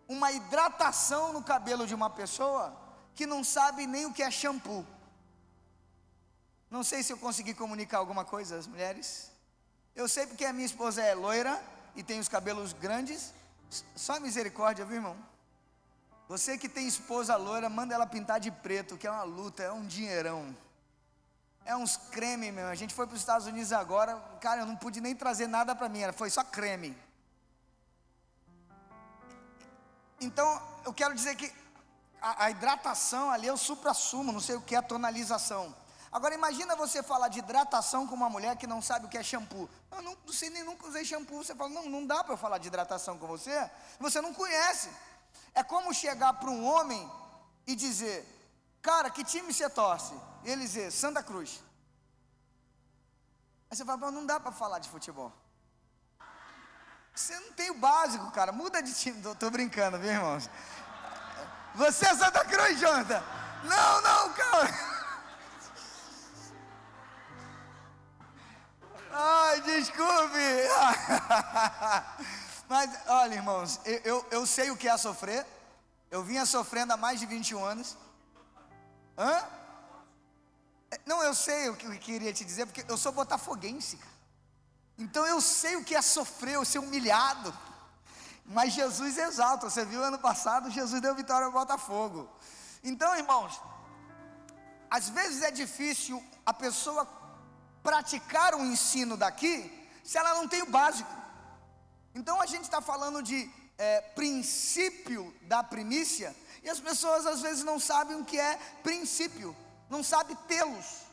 uma hidratação no cabelo de uma pessoa que não sabe nem o que é shampoo. Não sei se eu consegui comunicar alguma coisa às mulheres. Eu sei porque a minha esposa é loira e tem os cabelos grandes. Só misericórdia, viu, irmão? Você que tem esposa loira, manda ela pintar de preto, que é uma luta, é um dinheirão. É uns creme, meu. A gente foi para os Estados Unidos agora, cara, eu não pude nem trazer nada para mim, foi só creme. Então, eu quero dizer que a hidratação ali é o supra-sumo, não sei o que é a tonalização. Agora, imagina você falar de hidratação com uma mulher que não sabe o que é shampoo. Eu não sei, nem nunca usei shampoo. Você fala: não dá para eu falar de hidratação com você. Você não conhece. É como chegar para um homem e dizer: cara, que time você torce? E ele dizer: Santa Cruz. Aí você fala: não dá para falar de futebol. Você não tem o básico, cara. Muda de time. Tô brincando, viu, irmãos? Você é Santa Cruz, Jonathan? Não, cara. Ai, desculpe. Mas, olha, irmãos, eu sei o que é sofrer. Eu vinha sofrendo há mais de 21 anos. Hã? Não, eu sei o que eu queria te dizer, porque eu sou botafoguense, cara. Então eu sei o que é sofrer, eu ser humilhado. Mas Jesus exalta. Você viu ano passado, Jesus deu vitória ao Botafogo. Então, irmãos, às vezes é difícil a pessoa praticar o ensino daqui, se ela não tem o básico. Então a gente está falando de princípio da primícia, e as pessoas às vezes não sabem o que é princípio, não sabem tê-los.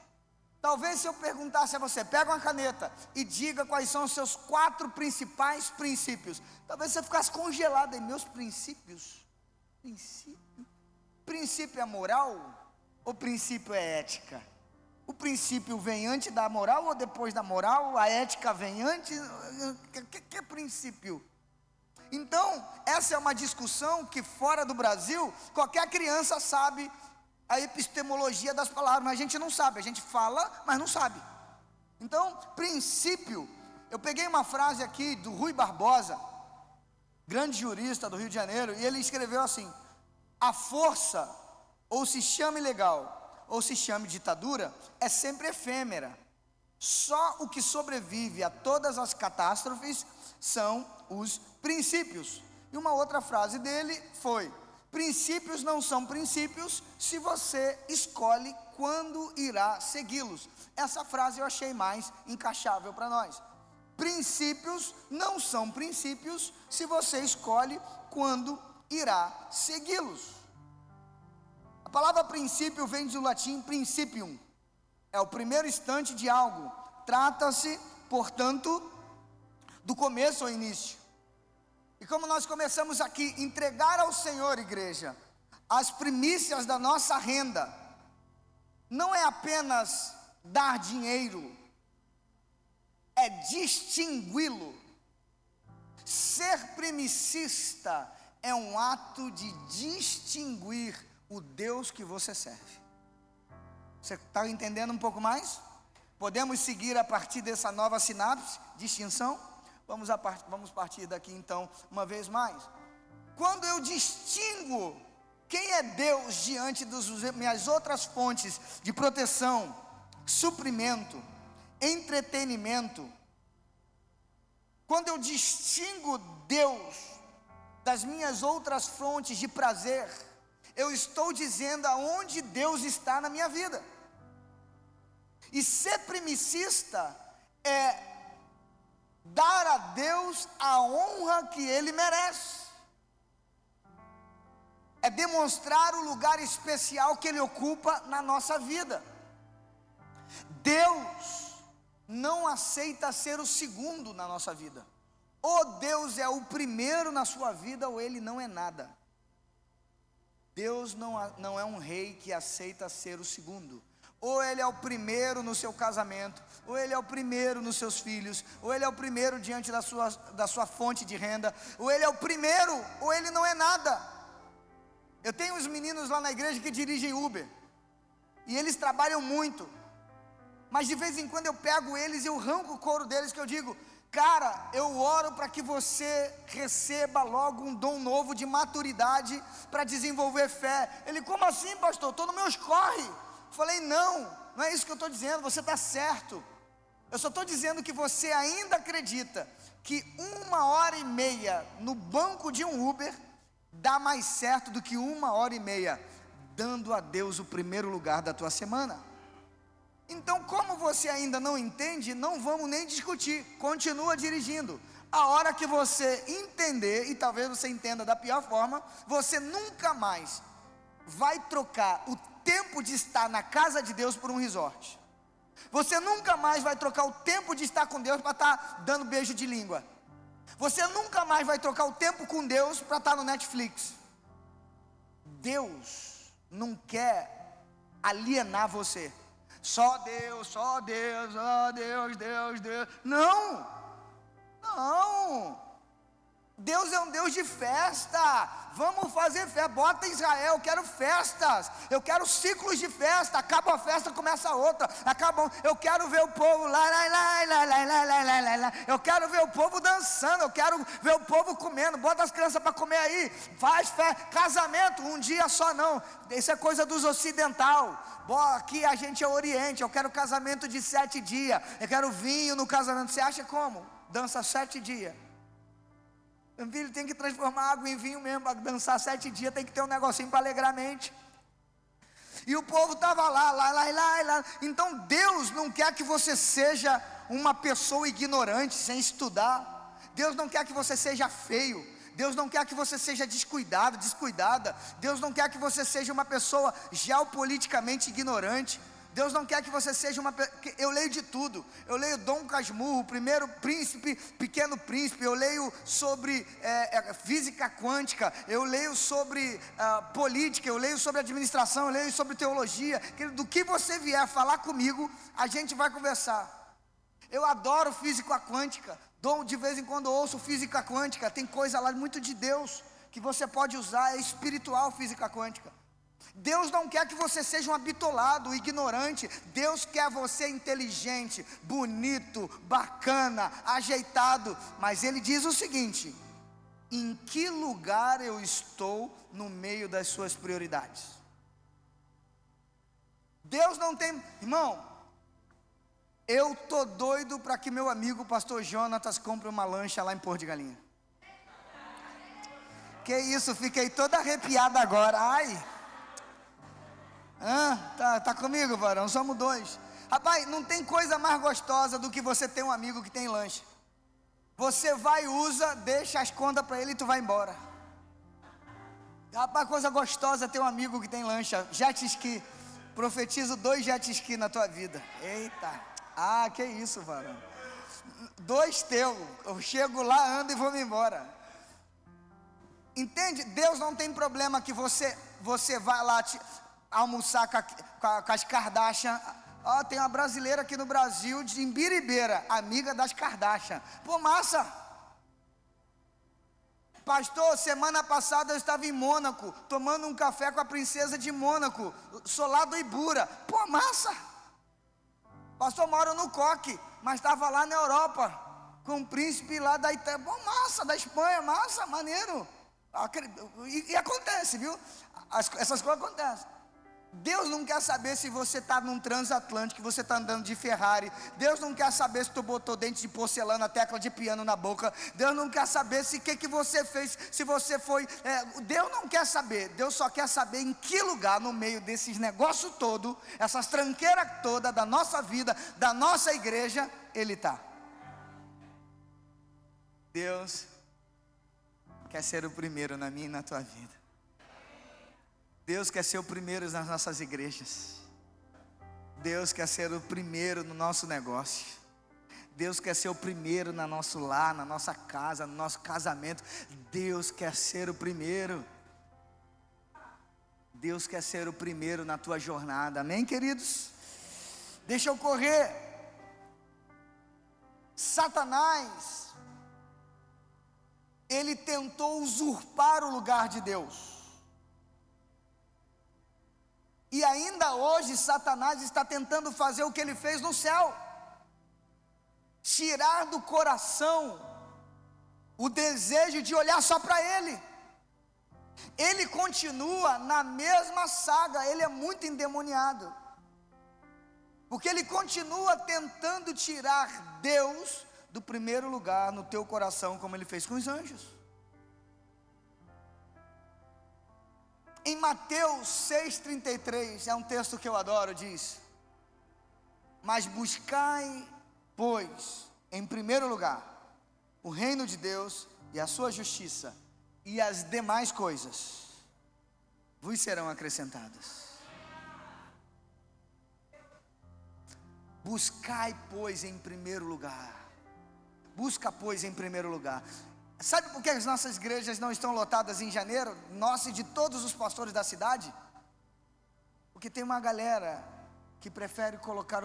Talvez se eu perguntasse a você, pega uma caneta e diga quais são os seus 4 principais princípios, talvez você ficasse congelado em meus princípios. Princípio é moral ou princípio é ética? O princípio vem antes da moral ou depois da moral? A ética vem antes? Que é princípio? Então, essa é uma discussão que fora do Brasil, qualquer criança sabe a epistemologia das palavras, mas a gente não sabe, a gente fala, mas não sabe. Então, princípio, eu peguei uma frase aqui do Rui Barbosa, grande jurista do Rio de Janeiro, e ele escreveu assim: a força, ou se chame legal, ou se chame ditadura, é sempre efêmera. Só o que sobrevive a todas as catástrofes são os princípios. E uma outra frase dele foi: princípios não são princípios se você escolhe quando irá segui-los. Essa frase eu achei mais encaixável para nós. Princípios não são princípios se você escolhe quando irá segui-los. A palavra princípio vem do latim principium, é o primeiro instante de algo. Trata-se, portanto, do começo ou início. E como nós começamos aqui, entregar ao Senhor, igreja, as primícias da nossa renda, não é apenas dar dinheiro, é distingui-lo. Ser primicista é um ato de distinguir o Deus que você serve. Você está entendendo um pouco mais? Podemos seguir a partir dessa nova sinapse, distinção? Vamos partir daqui então, uma vez mais. Quando eu distingo quem é Deus diante das minhas outras fontes de proteção, suprimento, entretenimento, quando eu distingo Deus das minhas outras fontes de prazer, eu estou dizendo aonde Deus está na minha vida. E ser primicista é dar a Deus a honra que Ele merece, é demonstrar o lugar especial que Ele ocupa na nossa vida. Deus não aceita ser o segundo na nossa vida. Ou Deus é o primeiro na sua vida, ou Ele não é nada. Deus não é um rei que aceita ser o segundo. Ou Ele é o primeiro no seu casamento, ou Ele é o primeiro nos seus filhos, ou Ele é o primeiro diante da sua fonte de renda, ou Ele é o primeiro, ou Ele não é nada. Eu tenho uns meninos lá na igreja que dirigem Uber, e eles trabalham muito, mas de vez em quando eu pego eles e eu arranco o couro deles, que eu digo: cara, eu oro para que você receba logo um dom novo de maturidade para desenvolver fé. Ele: como assim, pastor? Estou no meus corre. Falei: não é isso que eu estou dizendo, você está certo. Eu só estou dizendo que você ainda acredita que 1h30 no banco de um Uber dá mais certo do que 1h30 dando a Deus o primeiro lugar da tua semana. Então, como você ainda não entende, não vamos nem discutir, continua dirigindo. A hora que você entender, e talvez você entenda da pior forma, você nunca mais vai trocar o tempo de estar na casa de Deus por um resort. Você nunca mais vai trocar o tempo de estar com Deus para estar dando beijo de língua. Você nunca mais vai trocar o tempo com Deus para estar no Netflix. Deus não quer alienar você. Só Deus, só Deus, só Deus, Deus, Deus. Não, não. Deus é um Deus de festa. vamos fazer festa, bota Israel, eu quero festas, eu quero ciclos de festa, acaba a festa, começa outra, eu quero ver o povo lá, eu quero ver o povo dançando, eu quero ver o povo comendo, bota as crianças para comer aí, faz festa, casamento, um dia só não, isso é coisa dos ocidental, aqui a gente é oriente, eu quero casamento de 7 dias, eu quero vinho no casamento, você acha como? Dança 7 dias, meu filho, tem que transformar água em vinho mesmo, para dançar 7 dias, tem que ter um negocinho para alegrar a mente, e o povo estava lá, então Deus não quer que você seja uma pessoa ignorante, sem estudar, Deus não quer que você seja feio, Deus não quer que você seja descuidado, descuidada, Deus não quer que você seja uma pessoa geopoliticamente ignorante, Deus não quer que você seja eu leio de tudo, eu leio Dom Casmurro, Primeiro Príncipe, Pequeno Príncipe, eu leio sobre física quântica, eu leio sobre política, eu leio sobre administração, eu leio sobre teologia, do que você vier falar comigo, a gente vai conversar. Eu adoro física quântica, de vez em quando ouço física quântica, tem coisa lá muito de Deus, que você pode usar, é espiritual física quântica. Deus não quer que você seja um abitolado, ignorante, Deus quer você inteligente, bonito, bacana, ajeitado, mas Ele diz o seguinte: em que lugar eu estou no meio das suas prioridades? Deus não tem, irmão, eu estou doido para que meu amigo pastor Jonatas compre uma lancha lá em Porto de Galinha. Que isso, fiquei toda arrepiada agora, ai. Tá comigo, varão? Somos 2. Rapaz, não tem coisa mais gostosa do que você ter um amigo que tem lancha. Você vai, usa, deixa as contas para ele e tu vai embora. Rapaz, coisa gostosa ter um amigo que tem lancha. Jet ski, profetizo 2 jet ski na tua vida. Eita. Que isso, varão? 2 teu, eu chego lá, ando e vou me embora. Entende? Deus não tem problema que você vai lá almoçar com as Kardashian. Tem uma brasileira aqui no Brasil, de Imbiribeira, amiga das Kardashian. Pô, massa! Pastor, semana passada eu estava em Mônaco, tomando um café com a princesa de Mônaco, sou lá do Ibura. Pô, massa! Pastor, moro no Coque, mas estava lá na Europa, com um príncipe lá da Itália. Bom, massa, da Espanha, massa, maneiro. E acontece, viu? Essas coisas acontecem. Deus não quer saber se você está num transatlântico, você está andando de Ferrari. Deus não quer saber se tu botou dente de porcelana, tecla de piano na boca. Deus não quer saber se que você fez, se você foi. Deus não quer saber. Deus só quer saber em que lugar no meio desses negócios todo, essas tranqueiras todas da nossa vida, da nossa igreja, Ele está. Deus quer ser o primeiro na minha e na tua vida. Deus quer ser o primeiro nas nossas igrejas. Deus quer ser o primeiro no nosso negócio. Deus quer ser o primeiro no nosso lar, na nossa casa, no nosso casamento. Deus quer ser o primeiro. Deus quer ser o primeiro na tua jornada. Amém, queridos? Deixa eu correr. Satanás, ele tentou usurpar o lugar de Deus. E ainda hoje Satanás está tentando fazer o que ele fez no céu: tirar do coração o desejo de olhar só para ele. Ele continua na mesma saga, ele é muito endemoniado, porque ele continua tentando tirar Deus do primeiro lugar no teu coração, como ele fez com os anjos. Em Mateus 6,33, é um texto que eu adoro, diz: mas buscai, pois, em primeiro lugar, o reino de Deus e a sua justiça, e as demais coisas vos serão acrescentadas. Buscai, pois, em primeiro lugar. Busca, pois, em primeiro lugar. Sabe por que as nossas igrejas não estão lotadas em janeiro? Nossa, e de todos os pastores da cidade? Porque tem uma galera que prefere colocar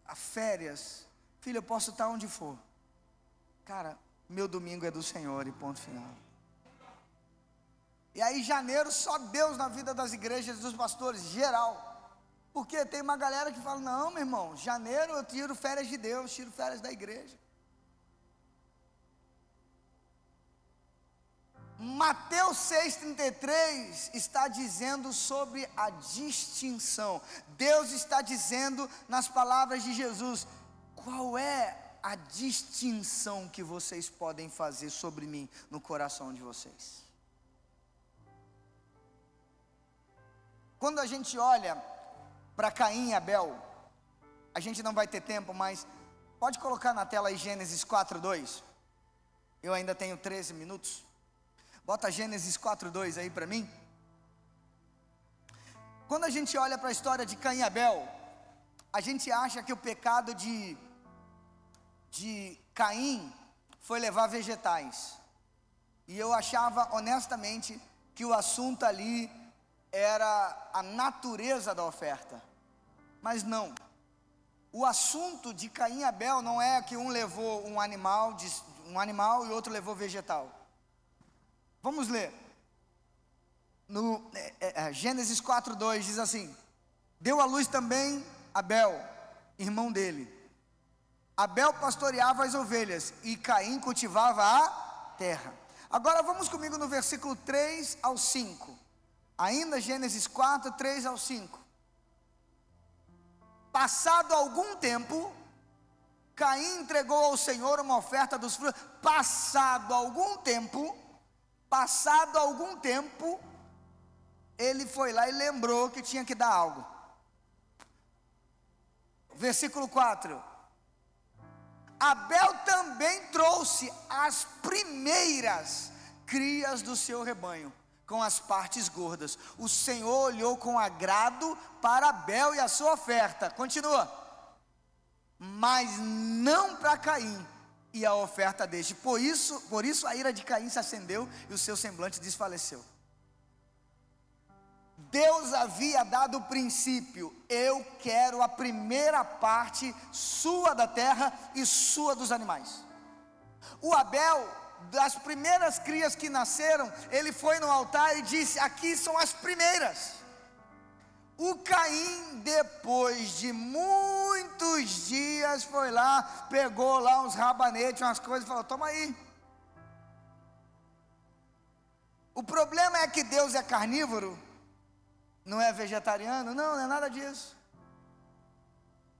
a férias. Filho, eu posso estar onde for. Cara, meu domingo é do Senhor e ponto final. E aí janeiro só Deus na vida das igrejas, dos pastores, geral. Porque tem uma galera que fala, não, meu irmão, janeiro eu tiro férias de Deus, tiro férias da igreja. Mateus 6,33 está dizendo sobre a distinção. Deus está dizendo nas palavras de Jesus, qual é a distinção que vocês podem fazer sobre mim no coração de vocês? Quando a gente olha para Caim e Abel, a gente não vai ter tempo, mas pode colocar na tela aí Gênesis 4:2. Eu ainda tenho 13 minutos. Bota Gênesis 4:2 aí para mim. Quando a gente olha para a história de Caim e Abel, a gente acha que o pecado de Caim foi levar vegetais. E eu achava honestamente que o assunto ali era a natureza da oferta. Mas não. O assunto de Caim e Abel não é que um levou um animal e outro levou vegetal. Vamos ler. No Gênesis 4:2 diz assim: deu à luz também Abel, irmão dele. Abel pastoreava as ovelhas e Caim cultivava a terra. Agora vamos comigo no versículo 3 ao 5. Ainda Gênesis 4, 3 ao 5. Passado algum tempo, Caim entregou ao Senhor uma oferta dos frutos. Passado algum tempo, ele foi lá e lembrou que tinha que dar algo. Versículo 4. Abel também trouxe as primeiras crias do seu rebanho, com as partes gordas. O Senhor olhou com agrado para Abel e a sua oferta. Continua. Mas não para Caim e a oferta deste. Por isso a ira de Caim se acendeu e o seu semblante desfaleceu. Deus havia dado o princípio: eu quero a primeira parte sua da terra e sua dos animais. O Abel, das primeiras crias que nasceram, ele foi no altar e disse: aqui são as primeiras. O Caim, depois de muitos dias, foi lá, pegou lá uns rabanetes, umas coisas e falou: toma aí. O problema é que Deus é carnívoro, não é vegetariano, não é nada disso.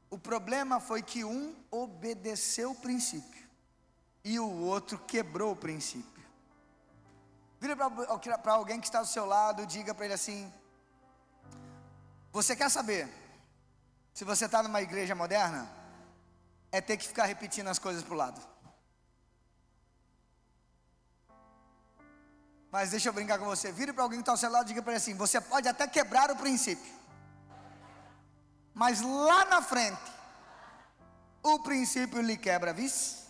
O problema foi que um obedeceu o princípio e o outro quebrou o princípio. Vira para alguém que está do seu lado, diga para ele assim: você quer saber se você está numa igreja moderna? É ter que ficar repetindo as coisas para o lado. Mas deixa eu brincar com você. Vire para alguém que está ao seu lado e diga para ele assim: você pode até quebrar o princípio, mas lá na frente o princípio lhe quebra, vice.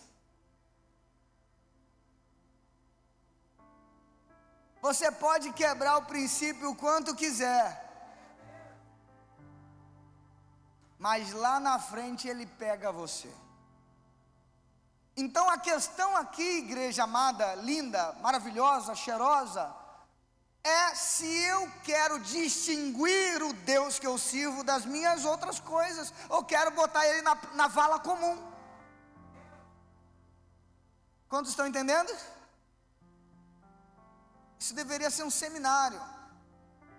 Você pode quebrar o princípio o quanto quiser, mas lá na frente ele pega você. Então a questão aqui, igreja amada, linda, maravilhosa, cheirosa, é se eu quero distinguir o Deus que eu sirvo das minhas outras coisas, ou quero botar ele na vala comum. Quantos estão entendendo? Isso deveria ser um seminário,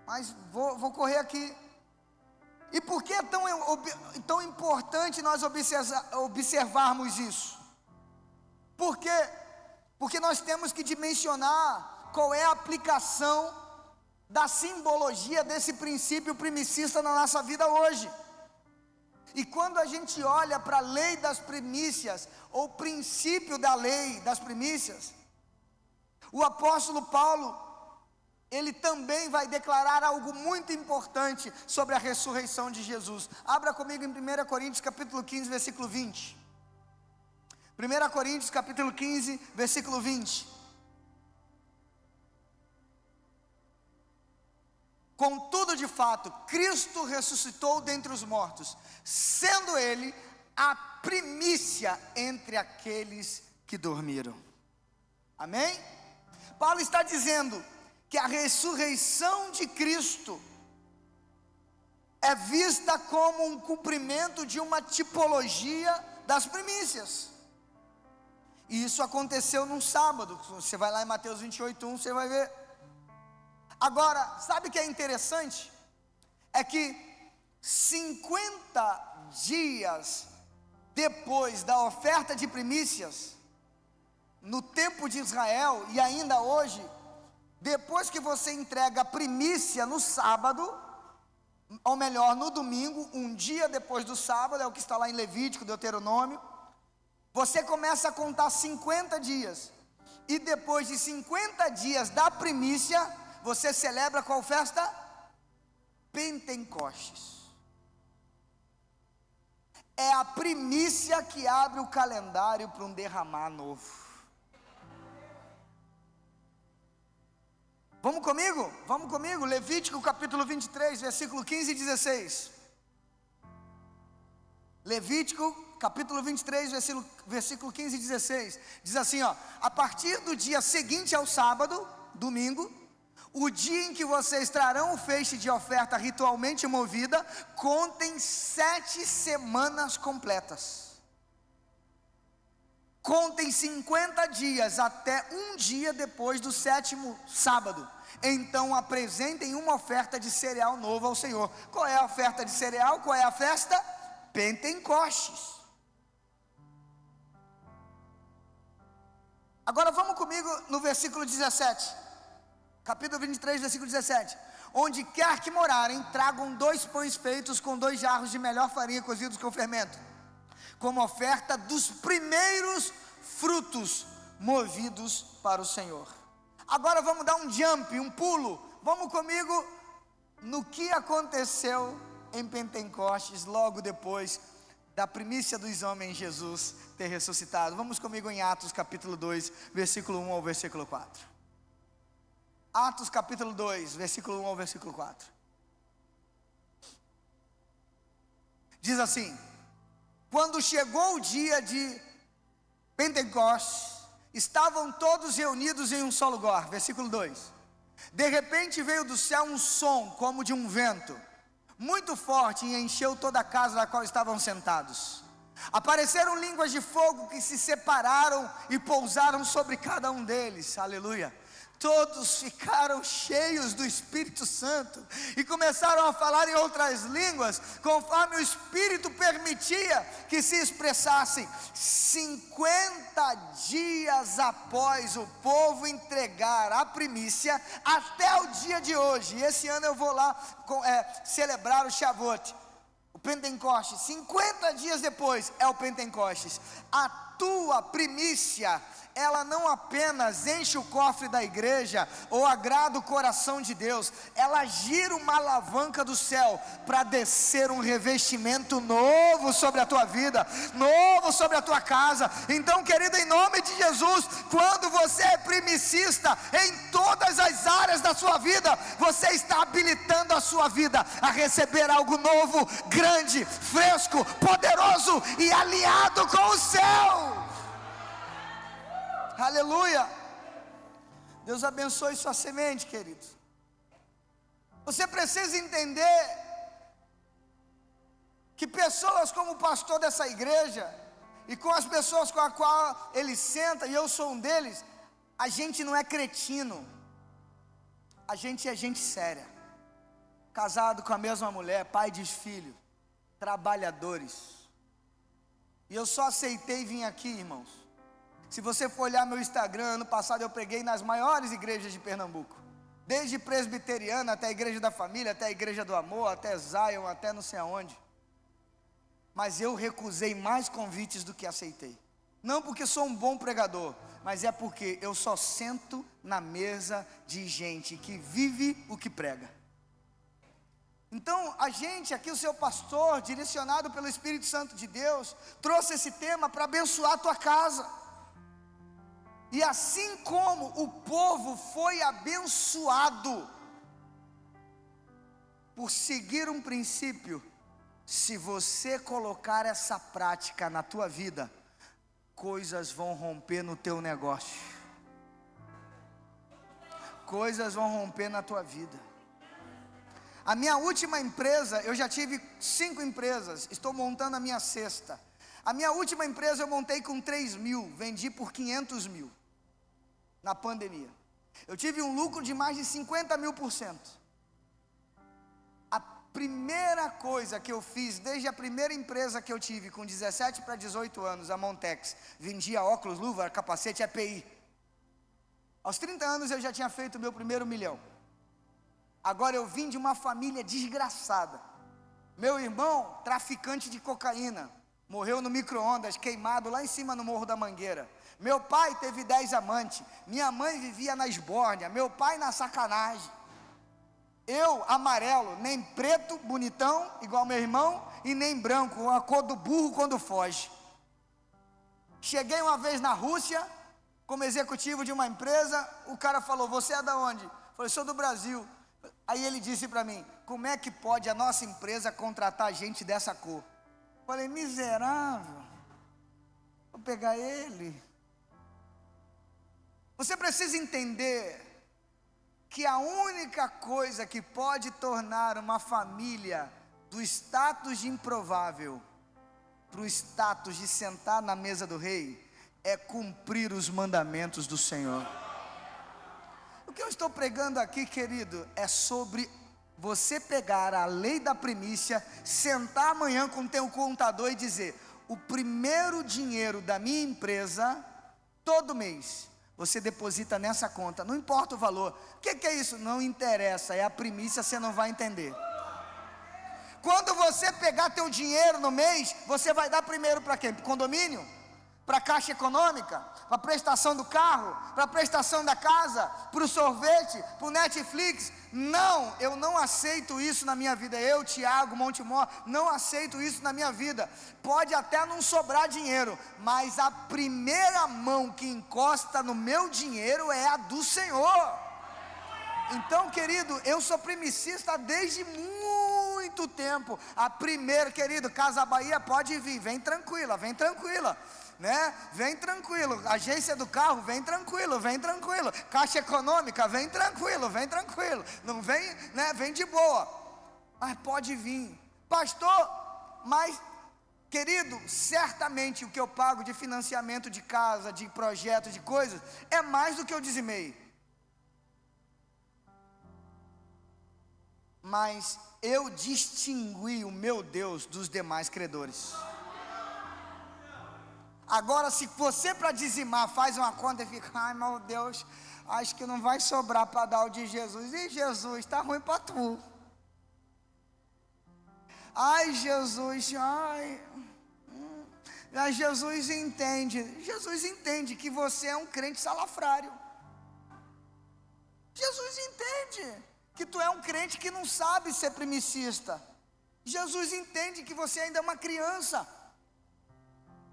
mas vou correr aqui. E por que é tão importante nós observarmos isso? Por quê? Porque nós temos que dimensionar qual é a aplicação da simbologia desse princípio primicista na nossa vida hoje. E quando a gente olha para a lei das primícias, ou princípio da lei das primícias, o apóstolo Paulo, ele também vai declarar algo muito importante sobre a ressurreição de Jesus. Abra comigo em 1 Coríntios capítulo 15, versículo 20. 1 Coríntios capítulo 15, versículo 20. Contudo, de fato, Cristo ressuscitou dentre os mortos, sendo Ele a primícia entre aqueles que dormiram. Amém? Paulo está dizendo que a ressurreição de Cristo é vista como um cumprimento de uma tipologia das primícias. E isso aconteceu num sábado. Você vai lá em Mateus 28:1, você vai ver. Agora, sabe o que é interessante? É que 50 dias depois da oferta de primícias, no tempo de Israel, e ainda hoje, depois que você entrega a primícia no sábado, ou melhor, no domingo, um dia depois do sábado, é o que está lá em Levítico, Deuteronômio, você começa a contar 50 dias, e depois de 50 dias da primícia, você celebra qual festa? Pentecostes. É a primícia que abre o calendário para um derramar novo. Vamos comigo? Vamos comigo? Levítico capítulo 23, versículo 15 e 16. Levítico capítulo 23, versículo 15 e 16. Diz assim, ó: a partir do dia seguinte ao sábado, domingo, o dia em que vocês trarão o feixe de oferta ritualmente movida, contem 7 semanas completas. Contem 50 dias até um dia depois do 7º sábado. Então apresentem uma oferta de cereal novo ao Senhor. Qual é a oferta de cereal? Qual é a festa? Pentecostes. Agora vamos comigo no versículo 17. Capítulo 23, versículo 17. Onde quer que morarem, tragam 2 pães feitos com 2 jarros de melhor farinha cozidos com fermento, como oferta dos primeiros frutos movidos para o Senhor. Agora vamos dar um jump, um pulo. Vamos comigo no que aconteceu em Pentecostes, logo depois da primícia dos homens Jesus ter ressuscitado. Vamos comigo em Atos capítulo 2, versículo 1 ao versículo 4. Atos capítulo 2, versículo 1 ao versículo 4. Diz assim: quando chegou o dia de Pentecostes, estavam todos reunidos em um só lugar. Versículo 2. De repente veio do céu um som como de um vento muito forte e encheu toda a casa na qual estavam sentados. Apareceram línguas de fogo que se separaram e pousaram sobre cada um deles. Aleluia. Todos ficaram cheios do Espírito Santo e começaram a falar em outras línguas, conforme o Espírito permitia que se expressassem. 50 dias após o povo entregar a primícia, até o dia de hoje, e esse ano eu vou lá celebrar o Shavuot, o Pentecostes. 50 dias depois é o Pentecostes. A tua primícia, ela não apenas enche o cofre da igreja ou agrada o coração de Deus, ela gira uma alavanca do céu para descer um revestimento novo sobre a tua vida, novo sobre a tua casa. Então, querido, em nome de Jesus, quando você é primicista em todas as áreas da sua vida, você está habilitando a sua vida a receber algo novo, grande, fresco, poderoso e alinhado com o céu. Aleluia. Deus abençoe sua semente, querido. Você precisa entender que pessoas como o pastor dessa igreja e com as pessoas com a qual ele senta, e eu sou um deles, a gente não é cretino, a gente é gente séria, casado com a mesma mulher, pai de filho, trabalhadores. E eu só aceitei vir aqui, irmãos. Se você for olhar meu Instagram, ano passado eu preguei nas maiores igrejas de Pernambuco, desde presbiteriana até a igreja da família, até a igreja do amor, até Zion, até não sei aonde. Mas eu recusei mais convites do que aceitei. Não porque sou um bom pregador, mas é porque eu só sento na mesa de gente que vive o que prega. Então a gente aqui, o seu pastor, direcionado pelo Espírito Santo de Deus, trouxe esse tema para abençoar a tua casa. E assim como o povo foi abençoado por seguir um princípio, se você colocar essa prática na tua vida, coisas vão romper no teu negócio, coisas vão romper na tua vida. A minha última empresa, eu já tive 5 empresas, estou montando a minha sexta. A minha última empresa eu montei com 3 mil, vendi por 500 mil, na pandemia. Eu tive um lucro de mais de 50.000%. A primeira coisa que eu fiz, desde a primeira empresa que eu tive, com 17 para 18 anos, a Montex, vendia óculos, luva, capacete, EPI. Aos 30 anos eu já tinha feito o meu primeiro milhão. Agora eu vim de uma família desgraçada. Meu irmão, traficante de cocaína, morreu no micro-ondas, queimado lá em cima no Morro da Mangueira. Meu pai teve 10 amantes. Minha mãe vivia na esbórnia. Meu pai na sacanagem. Eu, amarelo, nem preto, bonitão, igual meu irmão, e nem branco, a cor do burro quando foge. Cheguei uma vez na Rússia, como executivo de uma empresa. O cara falou: você é da onde? Eu falei: sou do Brasil. Aí ele disse para mim: como é que pode a nossa empresa contratar gente dessa cor? Eu falei: miserável, vou pegar ele. Você precisa entender que a única coisa que pode tornar uma família do status de improvável para o status de sentar na mesa do rei é cumprir os mandamentos do Senhor. O que eu estou pregando aqui, querido, é sobre você pegar a lei da primícia, sentar amanhã com o teu contador e dizer: o primeiro dinheiro da minha empresa, todo mês, você deposita nessa conta, não importa o valor. O que é isso? Não interessa, é a primícia, você não vai entender. Quando você pegar teu dinheiro no mês, você vai dar primeiro para quem? Para o condomínio? Para a Caixa Econômica? Para a prestação do carro? Para a prestação da casa? Para o sorvete? Para o Netflix? Não, eu não aceito isso na minha vida. Eu, Tiago Montemor, não aceito isso na minha vida. Pode até não sobrar dinheiro, mas a primeira mão que encosta no meu dinheiro é a do Senhor. Então, querido, eu sou primicista desde muito tempo. A primeira, querido, Casa Bahia pode vir, vem tranquila, né? Vem tranquilo. Agência do carro, vem tranquilo. Caixa Econômica, vem tranquilo. Não vem, né? Vem de boa. Mas pode vir. Pastor, mas, querido, certamente o que eu pago de financiamento de casa, de projeto, de coisas, é mais do que eu dizimei. Mas eu distingui o meu Deus dos demais credores. Agora, se você para dizimar faz uma conta e fica: ai meu Deus, acho que não vai sobrar para dar o de Jesus. E Jesus, está ruim para tu. Ai Jesus, Jesus entende que você é um crente salafrário. Jesus entende que tu é um crente que não sabe ser primicista. Jesus entende que você ainda é uma criança.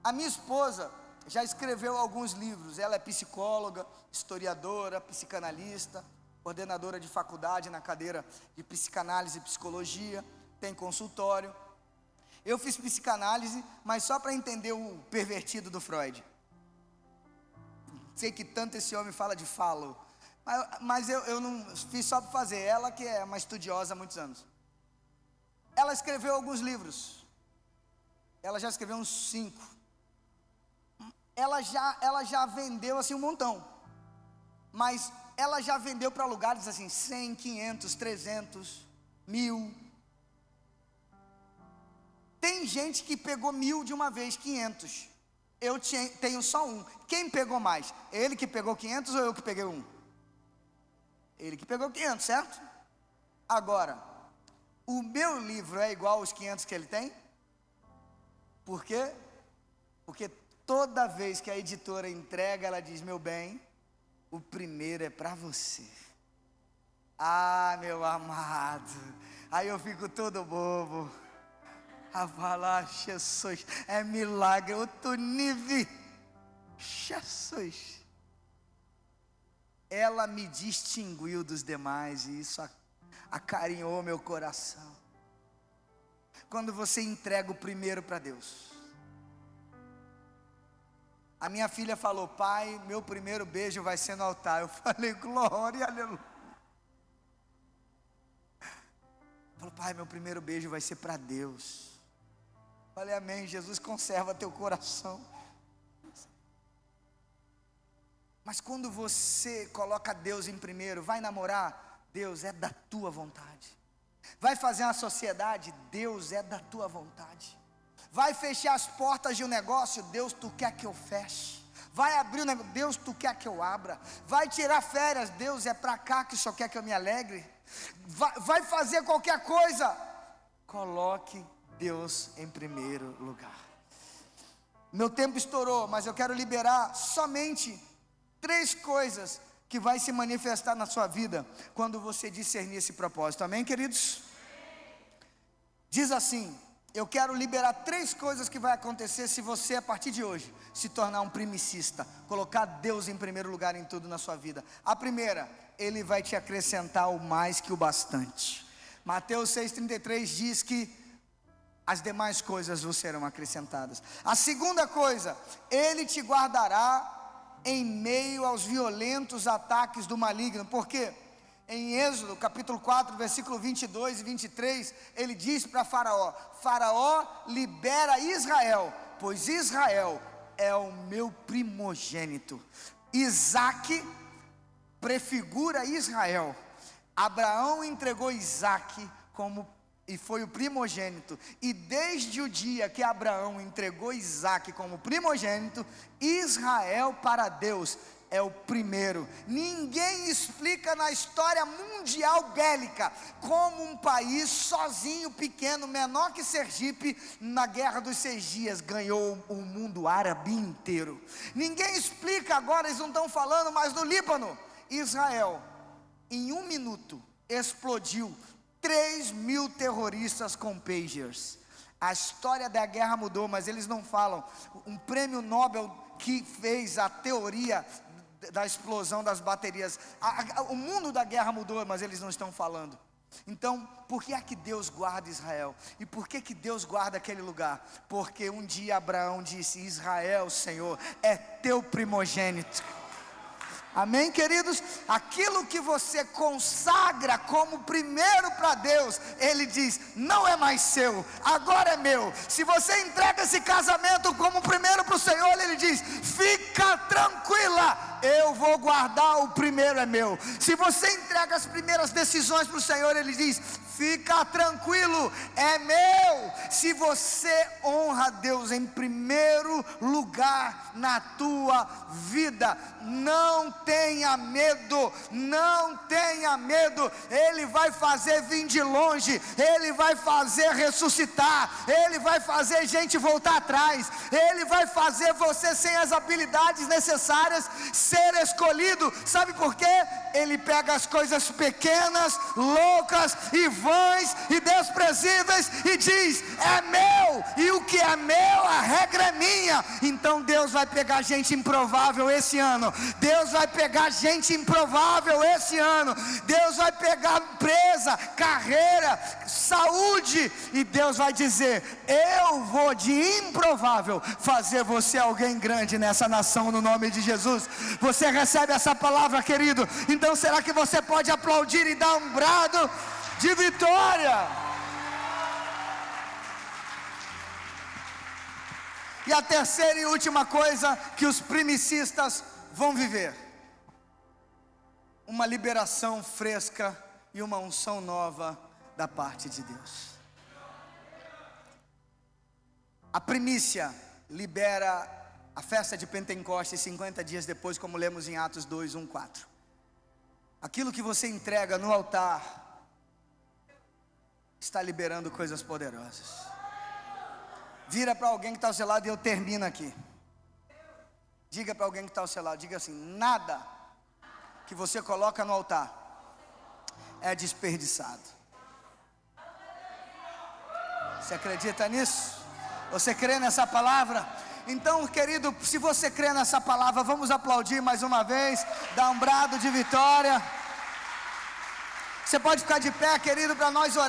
A minha esposa já escreveu alguns livros. Ela é psicóloga, historiadora, psicanalista, coordenadora de faculdade na cadeira de psicanálise e psicologia, tem consultório. Eu fiz psicanálise, mas só para entender o pervertido do Freud. Sei que tanto esse homem fala de falo, mas eu não fiz só para fazer. Ela que é uma estudiosa há muitos anos. Ela escreveu alguns livros. Ela já escreveu uns 5. Ela já vendeu assim um montão. Mas ela já vendeu para lugares assim, 100, 500, 300, 1000. Tem gente que pegou 1000 de uma vez, 500. Eu tenho só um. Quem pegou mais? Ele que pegou 500 ou eu que peguei um? Ele que pegou 500, certo? Agora, o meu livro é igual aos 500 que ele tem? Por quê? Porque toda vez que a editora entrega, ela diz: meu bem, o primeiro é para você. Ah, meu amado. Aí eu fico todo bobo. A falar: Jesus, é milagre, outro nível. Jesus. Ela me distinguiu dos demais e isso acarinhou meu coração. Quando você entrega o primeiro para Deus, A minha filha falou: pai, meu primeiro beijo vai ser no altar. Eu falei: glória, aleluia. Falou: pai, meu primeiro beijo vai ser para Deus. Eu falei: amém, Jesus conserva teu coração. Mas quando você coloca Deus em primeiro, vai namorar, Deus é da tua vontade. Vai fazer uma sociedade, Deus é da tua vontade. Vai fechar as portas de um negócio, Deus, tu quer que eu feche. Vai abrir um negócio, Deus, tu quer que eu abra. Vai tirar férias, Deus, é para cá que só quer que eu me alegre. Vai fazer qualquer coisa, coloque Deus em primeiro lugar. Meu tempo estourou, mas eu quero liberar somente 3 coisas que vai se manifestar na sua vida quando você discernir esse propósito. Amém, queridos? Diz assim: eu quero liberar 3 coisas que vai acontecer se você, a partir de hoje, se tornar um primicista, colocar Deus em primeiro lugar em tudo na sua vida. A primeira, Ele vai te acrescentar o mais que o bastante. Mateus 6,33 diz que as demais coisas vos serão acrescentadas. A segunda coisa, Ele te guardará em meio aos violentos ataques do maligno. Porque em Êxodo capítulo 4, versículo 22 e 23, ele diz para Faraó: Faraó, libera Israel, pois Israel é o meu primogênito. Isaque prefigura Israel. Abraão entregou Isaque e foi o primogênito, e desde o dia que Abraão entregou Isaque como primogênito, Israel para Deus é o primeiro. Ninguém explica na história mundial bélica como um país sozinho, pequeno, menor que Sergipe, na guerra dos 6 dias, ganhou o mundo árabe inteiro. Ninguém explica agora, eles não estão falando, mas no Líbano, Israel, em 1 minuto, explodiu 3.000 terroristas com pagers. A história da guerra mudou, mas eles não falam. Um prêmio Nobel que fez a teoria da explosão das baterias. O mundo da guerra mudou, mas eles não estão falando. Então, por que é que Deus guarda Israel? E por que Deus guarda aquele lugar? Porque um dia Abraão disse: Israel, Senhor, é teu primogênito. Amém, queridos? Aquilo que você consagra como primeiro para Deus, Ele diz: não é mais seu, agora é meu. Se você entrega esse casamento como primeiro para o Senhor, Ele diz: fica tranquila, eu vou guardar, o primeiro é meu. Se você entrega as primeiras decisões para o Senhor, Ele diz: fica tranquilo, é meu. Se você honra Deus em primeiro lugar na tua vida, não tenha medo, não tenha medo. Ele vai fazer vir de longe, Ele vai fazer ressuscitar, Ele vai fazer gente voltar atrás, Ele vai fazer você sem as habilidades necessárias ser escolhido. Sabe por quê? Ele pega as coisas pequenas, loucas e vãs e desprezíveis e diz: é meu, e o que é meu, a regra é minha. Então Deus vai pegar gente improvável esse ano, Deus vai pegar gente improvável esse ano, Deus vai pegar empresa, carreira, saúde, e Deus vai dizer: eu vou de improvável fazer você alguém grande nessa nação, no nome de Jesus. Você recebe essa palavra, querido? Então será que você pode aplaudir e dar um brado de vitória? E a terceira e última coisa que os primicistas vão viver: uma liberação fresca e uma unção nova da parte de Deus. A primícia libera a festa de Pentecostes 50 dias depois, como lemos em Atos 2, 1, 4. Aquilo que você entrega no altar está liberando coisas poderosas. Vira para alguém que está ao seu lado e eu termino aqui. Diga para alguém que está ao seu lado, diga assim: nada que você coloca no altar é desperdiçado. Você acredita nisso? Você crê nessa palavra? Então, querido, se você crê nessa palavra, vamos aplaudir mais uma vez, dar um brado de vitória. Você pode ficar de pé, querido, para nós orar.